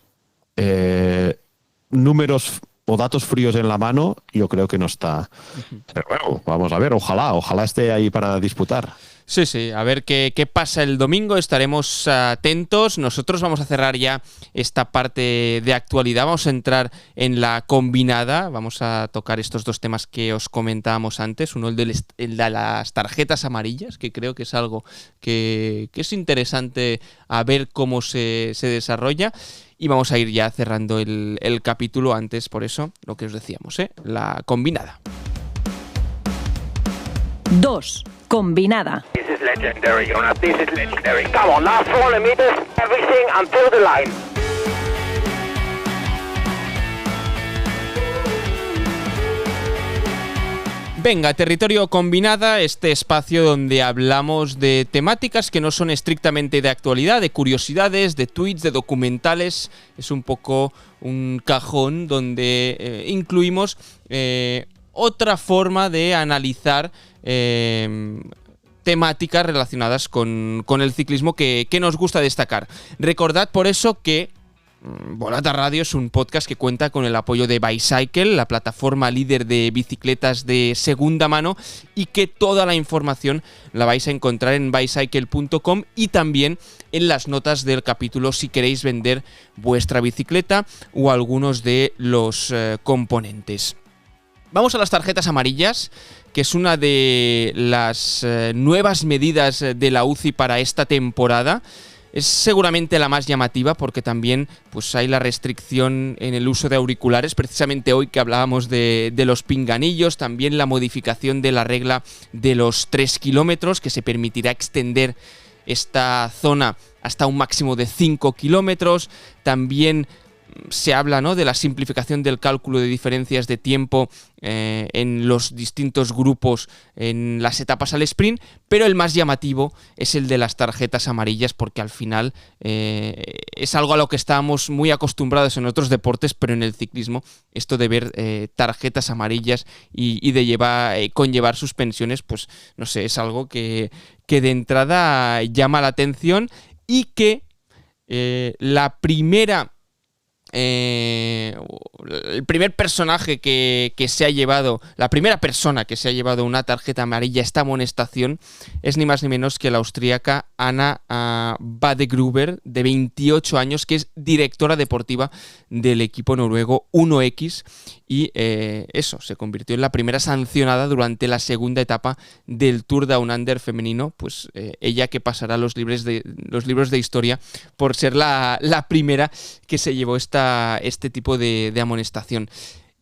números o datos fríos en la mano, yo creo que no está. Pero bueno, vamos a ver, ojalá esté ahí para disputar. Sí, a ver qué pasa el domingo, estaremos atentos. Nosotros vamos a cerrar ya esta parte de actualidad, vamos a entrar en la combinada, vamos a tocar estos dos temas que os comentábamos antes, uno el de las tarjetas amarillas, que creo que es algo que es interesante a ver cómo se desarrolla, y vamos a ir ya cerrando el capítulo antes, por eso, lo que os decíamos, la combinada. 2. Combinada. This is legendary, Jonas. This is legendary. Come on, last 400 meters, everything until the line. Venga, Territorio Combinada, este espacio donde hablamos de temáticas que no son estrictamente de actualidad, de curiosidades, de tweets, de documentales. Es un poco un cajón donde incluimos otra forma de analizar temáticas relacionadas con el ciclismo que nos gusta destacar. Recordad por eso que Volata Radio es un podcast que cuenta con el apoyo de Bicycle, la plataforma líder de bicicletas de segunda mano, y que toda la información la vais a encontrar en bicycle.com y también en las notas del capítulo si queréis vender vuestra bicicleta o algunos de los componentes. Vamos a las tarjetas amarillas, que es una de las nuevas medidas de la UCI para esta temporada. Es seguramente la más llamativa porque también pues, hay la restricción en el uso de auriculares. Precisamente hoy que hablábamos de los pinganillos, también la modificación de la regla de los 3 kilómetros, que se permitirá extender esta zona hasta un máximo de 5 kilómetros. También se habla, ¿no?, de la simplificación del cálculo de diferencias de tiempo en los distintos grupos en las etapas al sprint, pero el más llamativo es el de las tarjetas amarillas, porque al final es algo a lo que estábamos muy acostumbrados en otros deportes, pero en el ciclismo esto de ver tarjetas amarillas y de conllevar suspensiones, pues no sé, es algo que de entrada llama la atención, y que el primer personaje que se ha llevado, la primera persona que se ha llevado una tarjeta amarilla, esta amonestación, es ni más ni menos que la austríaca Anna Badegruber, de 28 años, que es directora deportiva del equipo noruego 1X, y eso, se convirtió en la primera sancionada durante la segunda etapa del Tour Down Under femenino, pues ella que pasará los libros de historia por ser la primera que se llevó este tipo de amonestación.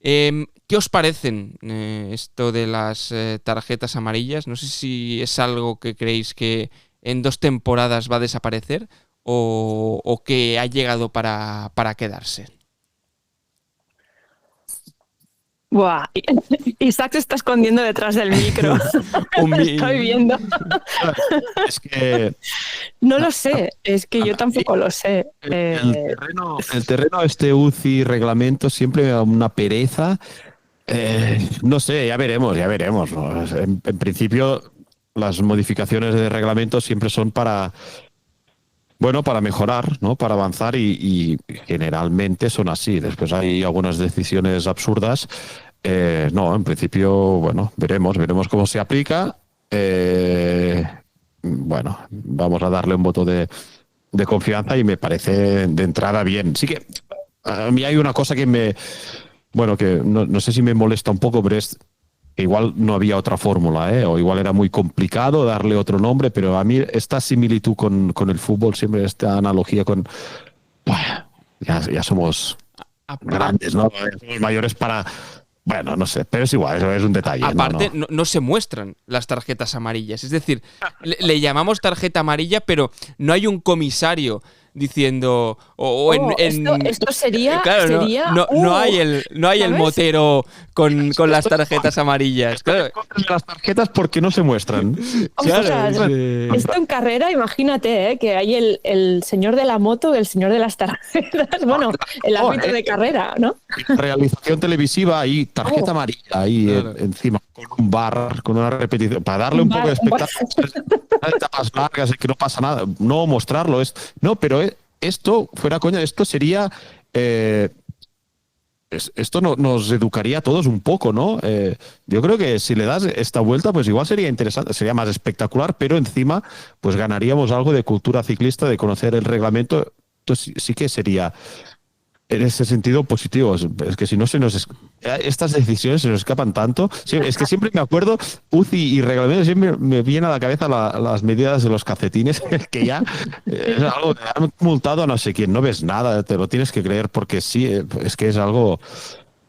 ¿Qué os parecen esto de las tarjetas amarillas? No sé si es algo que creéis que en 2 temporadas va a desaparecer o que ha llegado para quedarse. Buah, Isaac se está escondiendo detrás del micro. Lo estoy viendo. Es que no lo sé, es que yo tampoco lo sé. El terreno este UCI reglamento siempre me da una pereza. No sé, ya veremos. ¿No? En principio, las modificaciones de reglamento siempre son para mejorar, ¿no? Para avanzar, y generalmente son así. Después hay algunas decisiones absurdas. No, en principio, bueno, veremos cómo se aplica. Bueno, vamos a darle un voto de confianza y me parece de entrada bien. Sí que a mí hay una cosa que que no sé si me molesta un poco, pero es que igual no había otra fórmula, o igual era muy complicado darle otro nombre, pero a mí esta similitud con el fútbol, siempre esta analogía con... Ya somos grandes, ¿no? Somos mayores para... Bueno, no sé, pero es igual, eso es un detalle. Aparte, no se muestran las tarjetas amarillas. Es decir, le llamamos tarjeta amarilla, pero no hay un comisario diciendo... Esto sería... Claro, no hay el motero con las tarjetas amarillas. Claro. Las tarjetas porque no se muestran. Claro, esto en carrera, imagínate, que hay el señor de la moto y el señor de las tarjetas. Bueno, el árbitro de carrera, ¿no? Realización televisiva, ahí tarjeta amarilla, ahí encima, con un bar, con una repetición, para darle un poco de espectáculo. Etapas largas y que no pasa nada. No mostrarlo. No, pero esto, fuera coña, esto sería esto nos educaría a todos un poco, ¿no? Yo creo que si le das esta vuelta, pues igual sería interesante, sería más espectacular, pero encima, pues ganaríamos algo de cultura ciclista, de conocer el reglamento. Entonces sí que sería, en ese sentido, positivo. Es que si no estas decisiones se nos escapan tanto. Sí, es que siempre me acuerdo, UCI y reglamento, siempre me viene a la cabeza las medidas de los calcetines, que ya es algo que han multado a no sé quién, no ves nada, te lo tienes que creer porque sí, es que es algo...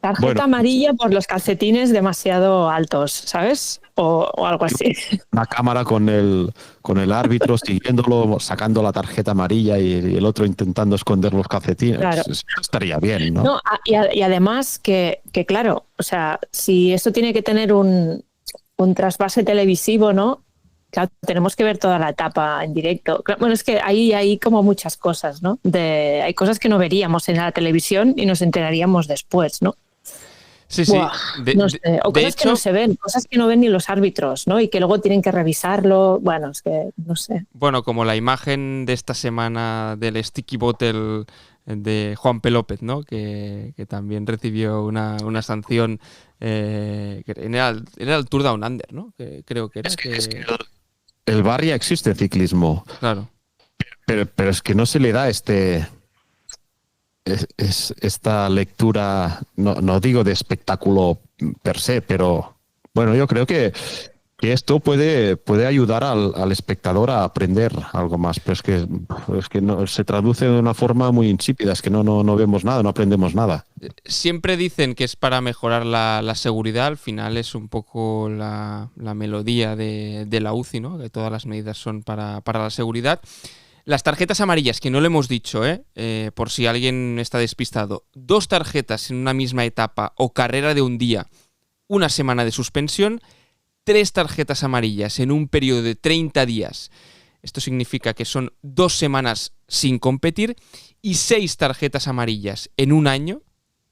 Tarjeta amarilla por los calcetines demasiado altos, ¿sabes? O algo así. Una cámara con el árbitro siguiéndolo, sacando la tarjeta amarilla y el otro intentando esconder los calcetines. Claro. Estaría bien, ¿no? Y además que, claro, o sea, si esto tiene que tener un trasvase televisivo, ¿no? Claro, tenemos que ver toda la etapa en directo. Bueno, es que ahí hay como muchas cosas, ¿no? Hay cosas que no veríamos en la televisión y nos enteraríamos después, ¿no? Sí, sí. No sé. O cosas que no se ven, cosas que no ven ni los árbitros, ¿no? Y que luego tienen que revisarlo. Bueno, es que no sé. Bueno, como la imagen de esta semana del Sticky Bottle de Juan P. López, ¿no? Que también recibió una sanción. Era el Tour Down Under, ¿no? Que creo que era. Es que el VAR ya existe en ciclismo. Claro. Pero es que no se le da esta lectura, no digo de espectáculo per se, pero bueno, yo creo que esto puede ayudar al espectador a aprender algo más, pero es que no, se traduce de una forma muy insípida, es que no vemos nada, no aprendemos nada. Siempre dicen que es para mejorar la seguridad, al final es un poco la melodía de la UCI, ¿no? Que todas las medidas son para la seguridad. Las tarjetas amarillas, que no lo hemos dicho, por si alguien está despistado. 2 tarjetas en una misma etapa o carrera de un día, una semana de suspensión. 3 tarjetas amarillas en un periodo de 30 días. Esto significa que son 2 semanas sin competir. Y 6 tarjetas amarillas en un año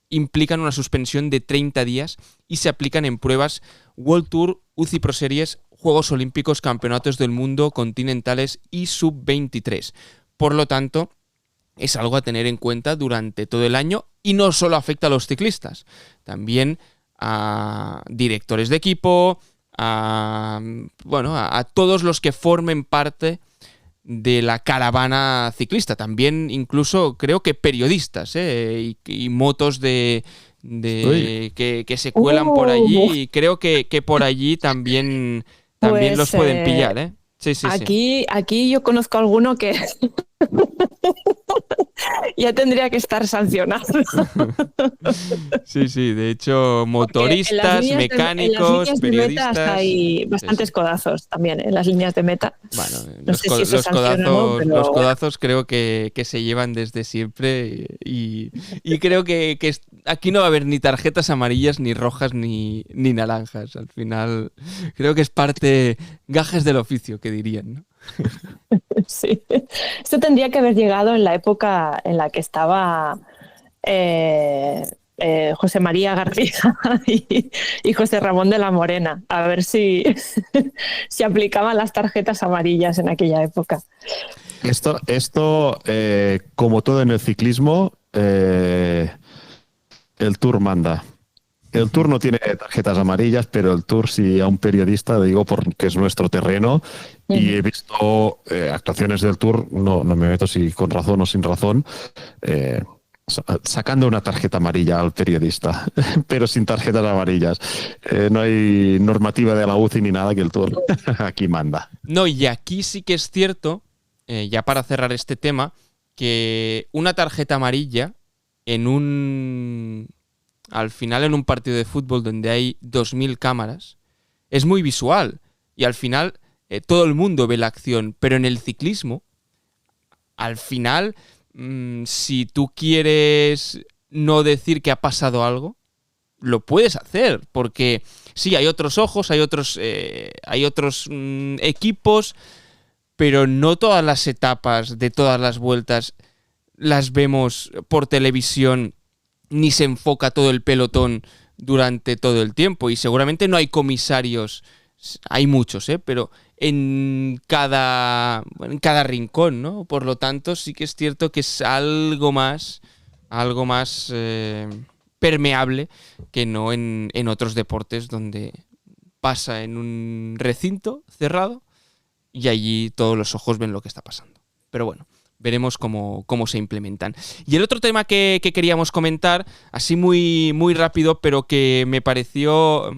implican una suspensión de 30 días y se aplican en pruebas World Tour, UCI Pro Series, Juegos Olímpicos, Campeonatos del Mundo, continentales y sub-23. Por lo tanto, es algo a tener en cuenta durante todo el año y no solo afecta a los ciclistas, también a directores de equipo, a todos los que formen parte de la caravana ciclista. También incluso creo que periodistas y motos que se cuelan por allí, y creo que por allí también pues, los pueden pillar, ¿eh? Sí, sí, aquí yo conozco a alguno que ya tendría que estar sancionado. Sí, de hecho, motoristas, mecánicos, en las líneas periodistas. De meta hay bastantes codazos también en las líneas de meta. Bueno, no sé si eso sanciona o no, pero... los codazos creo que se llevan desde siempre y creo que aquí no va a haber ni tarjetas amarillas, ni rojas, ni naranjas. Al final creo que es parte gajes del oficio, que dirían, ¿no? Sí, esto tendría que haber llegado en la época en la que estaba José María García y José Ramón de la Morena, a ver si aplicaban las tarjetas amarillas en aquella época. Esto como todo en el ciclismo, el Tour manda. El Tour no tiene tarjetas amarillas, pero el Tour sí, a un periodista, digo, porque es nuestro terreno, y he visto actuaciones del Tour, no me meto si con razón o sin razón, sacando una tarjeta amarilla al periodista, pero sin tarjetas amarillas. No hay normativa de la UCI ni nada, que el Tour aquí manda. No, y aquí sí que es cierto, ya para cerrar este tema, que una tarjeta amarilla al final en un partido de fútbol donde hay 2.000 cámaras, es muy visual y al final todo el mundo ve la acción, pero en el ciclismo, al final, si tú quieres no decir que ha pasado algo, lo puedes hacer, porque sí, hay otros ojos, hay otros equipos, pero no todas las etapas de todas las vueltas las vemos por televisión, ni se enfoca todo el pelotón durante todo el tiempo, y seguramente no hay comisarios, hay muchos, pero en cada rincón, ¿no? Por lo tanto, sí que es cierto que es algo más permeable que no en otros deportes donde pasa en un recinto cerrado y allí todos los ojos ven lo que está pasando. Pero bueno, veremos cómo se implementan. Y el otro tema que queríamos comentar, así muy, muy rápido, pero que me pareció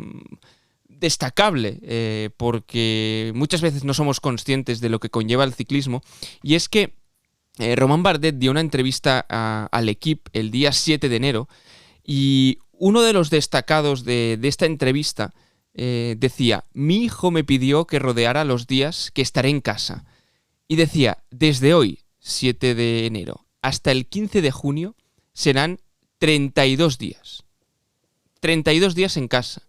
destacable, porque muchas veces no somos conscientes de lo que conlleva el ciclismo, y es que Romain Bardet dio una entrevista al L'Équipe el día 7 de enero, y uno de los destacados de esta entrevista decía: mi hijo me pidió que rodeara los días que estaré en casa. Y decía, desde hoy, 7 de enero, hasta el 15 de junio, serán 32 días. 32 días en casa.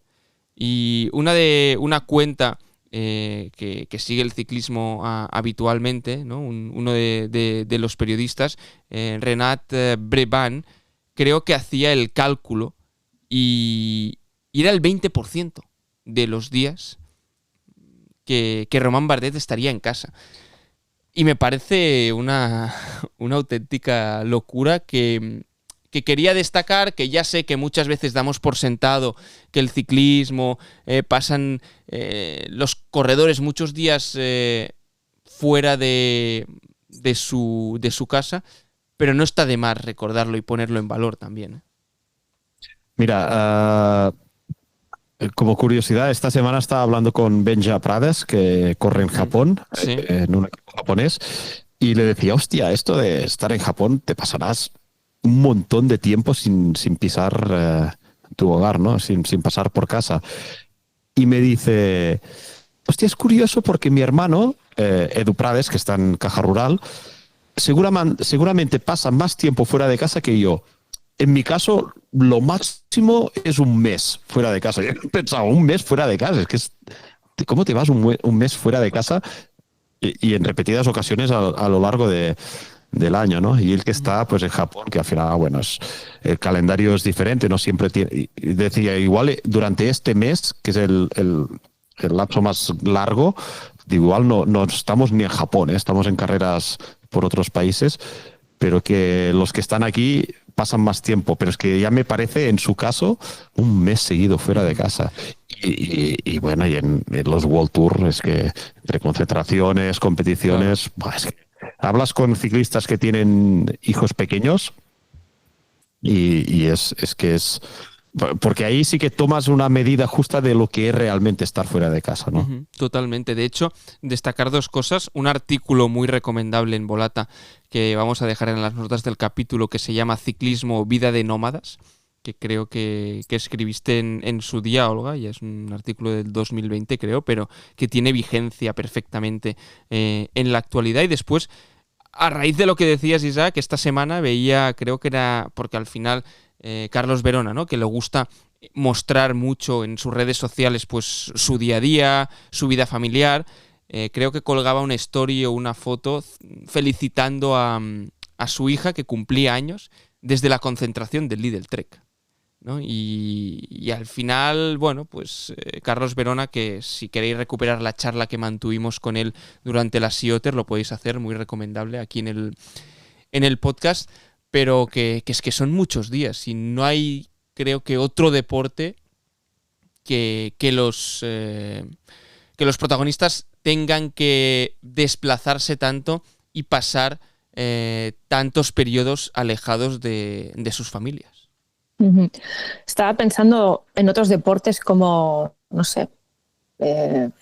Y una cuenta que sigue el ciclismo habitualmente, ¿no? Uno de los periodistas, Renat Breban, creo que hacía el cálculo y era el 20% de los días que Romain Bardet estaría en casa. Y me parece una auténtica locura que quería destacar, que ya sé que muchas veces damos por sentado que el ciclismo pasan los corredores muchos días fuera de su casa, pero no está de más recordarlo y ponerlo en valor también. Mira, como curiosidad, esta semana estaba hablando con Benja Prades, que corre en Japón, Sí. en un equipo japonés, y le decía, hostia, esto de estar en Japón te pasarás un montón de tiempo sin pisar tu hogar, ¿no? Sin pasar por casa. Y me dice, hostia, es curioso porque mi hermano, Edu Prades, que está en Caja Rural, seguramente pasa más tiempo fuera de casa que yo. En mi caso, lo máximo es un mes fuera de casa. Yo he pensado, un mes fuera de casa. Es que ¿cómo te vas un mes fuera de casa? Y en repetidas ocasiones a lo largo del año, ¿no? Y el que está pues en Japón, que al final, bueno, el calendario es diferente, no siempre tiene. Y decía, igual durante este mes, que es el lapso más largo, igual no estamos ni en Japón, estamos en carreras por otros países, pero que los que están aquí pasan más tiempo, pero es que ya me parece, en su caso, un mes seguido fuera de casa. Y bueno, y en los World Tour es que entre concentraciones, competiciones, es que hablas con ciclistas que tienen hijos pequeños y es porque ahí sí que tomas una medida justa de lo que es realmente estar fuera de casa, ¿no? Totalmente. De hecho, destacar dos cosas. Un artículo muy recomendable en Volata que vamos a dejar en las notas del capítulo, que se llama Ciclismo, vida de nómadas, que creo que escribiste en su día, Olga, y es un artículo del 2020, creo, pero que tiene vigencia perfectamente en la actualidad. Y después, a raíz de lo que decías, Isaac, esta semana veía, creo que era porque al final Carlos Verona, ¿no?, que le gusta mostrar mucho en sus redes sociales pues su día a día, su vida familiar. Creo que colgaba una story o una foto felicitando a su hija, que cumplía años, desde la concentración del Lidl Trek, ¿no? Y al final, bueno, pues Carlos Verona, que si queréis recuperar la charla que mantuvimos con él durante la Sea Otter, lo podéis hacer, muy recomendable aquí en el podcast, pero que es que son muchos días y no hay, creo que, otro deporte que los protagonistas tengan que desplazarse tanto y pasar tantos periodos alejados de sus familias. Estaba pensando en otros deportes como, no sé, el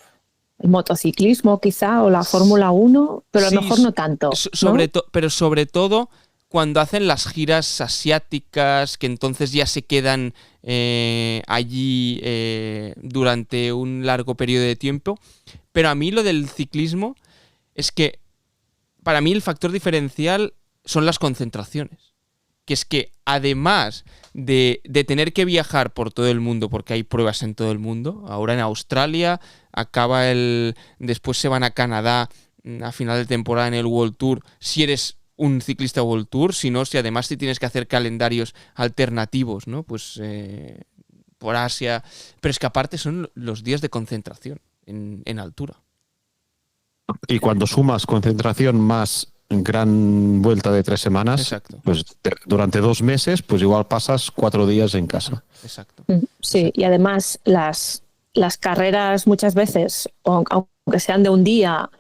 motociclismo quizá, o la Fórmula 1, pero Sí, a lo mejor no tanto, ¿no? Pero sobre todo cuando hacen las giras asiáticas, que entonces ya se quedan allí durante un largo periodo de tiempo. Pero a mí lo del ciclismo es que, para mí, el factor diferencial son las concentraciones. Que es que además de tener que viajar por todo el mundo, porque hay pruebas en todo el mundo, ahora en Australia, después se van a Canadá a final de temporada en el World Tour, si eres un ciclista World Tour, si además tienes que hacer calendarios alternativos, ¿no? Pues por Asia, pero es que aparte son los días de concentración en altura. Y cuando sumas concentración más gran vuelta de 3 semanas, Exacto. pues durante 2 meses, pues igual pasas 4 días en casa. Exacto. Sí, y además las carreras muchas veces, aunque sean de un día,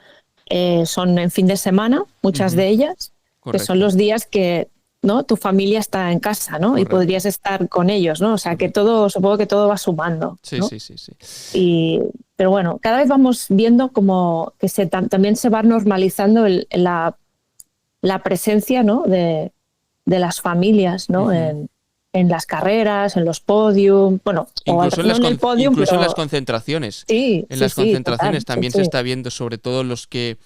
son en fin de semana, muchas de ellas, Correcto. que son los días que, ¿no?, tu familia está en casa, ¿no? Correcto. Y podrías estar con ellos, ¿no? O sea, que supongo que todo va sumando, Sí, ¿no? sí. Pero bueno, cada vez vamos viendo como que también se va normalizando la presencia, ¿no?, de las familias, ¿no? En las carreras, en los podium, bueno, Incluso, no en el podium, incluso en pero las concentraciones. sí, En las concentraciones total, también sí. se está viendo, sobre todo los que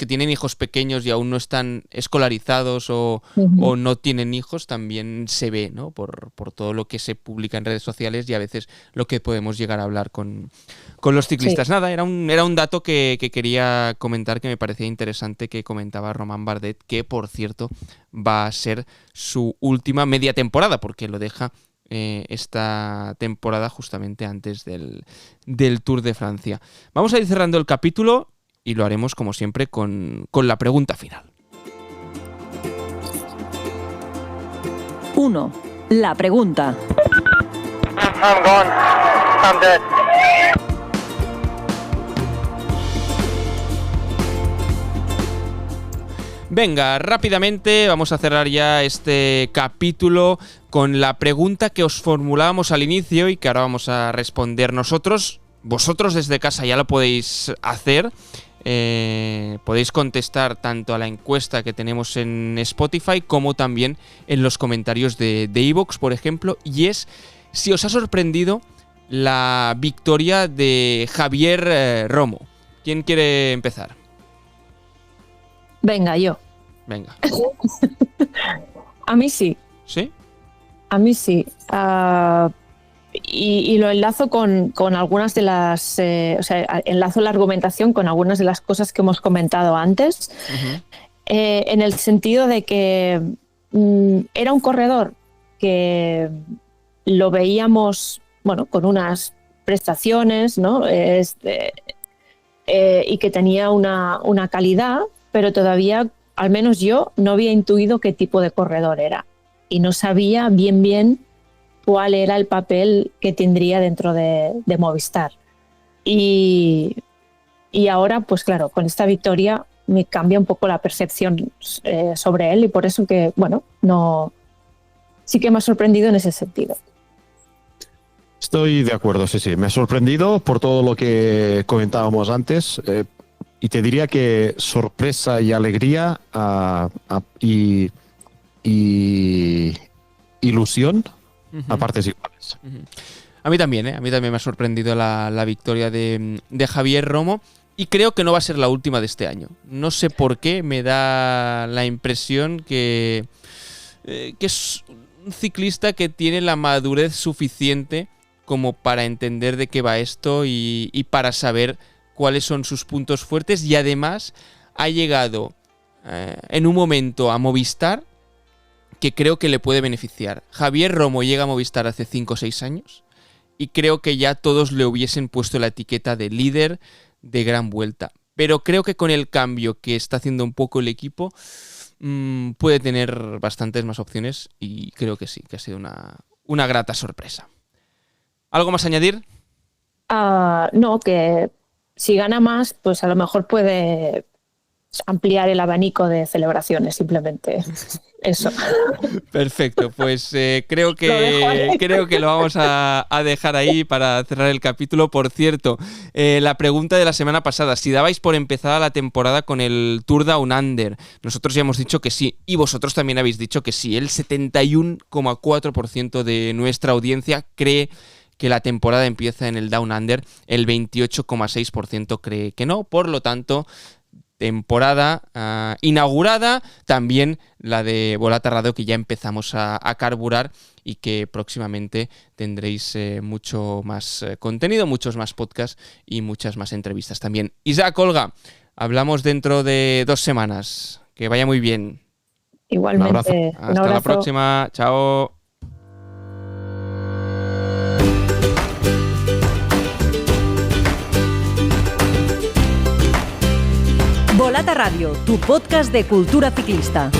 tienen hijos pequeños y aún no están escolarizados o no tienen hijos, también se ve, ¿no? Por todo lo que se publica en redes sociales y a veces lo que podemos llegar a hablar con los ciclistas. Sí. Nada, era un dato que quería comentar, que me parecía interesante, que comentaba Romain Bardet, que por cierto va a ser su última media temporada, porque lo deja esta temporada justamente antes del Tour de Francia. Vamos a ir cerrando el capítulo y lo haremos como siempre con la pregunta final. 1. La pregunta. I'm gone. I'm dead. Venga, rápidamente vamos a cerrar ya este capítulo con la pregunta que os formulábamos al inicio y que ahora vamos a responder nosotros. Vosotros desde casa ya lo podéis hacer. Podéis contestar tanto a la encuesta que tenemos en Spotify como también en los comentarios de iVoox, por ejemplo, y es si os ha sorprendido la victoria de Javier Romo. ¿Quién quiere empezar? Venga, yo. Venga. A mí sí. ¿Sí? A mí sí. Y lo enlazo con algunas de las... o sea, enlazo la argumentación con algunas de las cosas que hemos comentado antes, en el sentido de que era un corredor que lo veíamos, bueno, con unas prestaciones, ¿no? Y que tenía una calidad, pero todavía, al menos yo, no había intuido qué tipo de corredor era. Y no sabía bien cuál era el papel que tendría dentro de Movistar. Y ahora, pues claro, con esta victoria me cambia un poco la percepción sobre él y por eso que, bueno, sí que me ha sorprendido en ese sentido. Estoy de acuerdo, sí. Me ha sorprendido por todo lo que comentábamos antes. Y te diría que sorpresa y alegría y ilusión a partes iguales. A mí también me ha sorprendido la victoria de Javier Romo y creo que no va a ser la última de este año. No sé por qué, me da la impresión que es un ciclista que tiene la madurez suficiente como para entender de qué va esto y para saber cuáles son sus puntos fuertes, y además ha llegado en un momento a Movistar que creo que le puede beneficiar. Javier Romo llega a Movistar hace 5 o 6 años y creo que ya todos le hubiesen puesto la etiqueta de líder de gran vuelta. Pero creo que con el cambio que está haciendo un poco el equipo puede tener bastantes más opciones y creo que sí, que ha sido una grata sorpresa. ¿Algo más a añadir? No, que si gana más, pues a lo mejor puede ampliar el abanico de celebraciones, simplemente eso. Perfecto, pues creo que lo vamos a dejar ahí para cerrar el capítulo. Por cierto, la pregunta de la semana pasada, si dabais por empezada la temporada con el Tour Down Under. Nosotros ya hemos dicho que sí, y vosotros también habéis dicho que sí. El 71,4% de nuestra audiencia cree que la temporada empieza en el Down Under, el 28,6% cree que no. Por lo tanto, temporada inaugurada, también la de Volata Radio, que ya empezamos a carburar y que próximamente tendréis mucho más contenido, muchos más podcasts y muchas más entrevistas también. Isaac, Olga, hablamos dentro de 2 semanas. Que vaya muy bien. Igualmente. Un abrazo. Hasta la próxima. Chao. Volata Z Radio, tu podcast de cultura ciclista.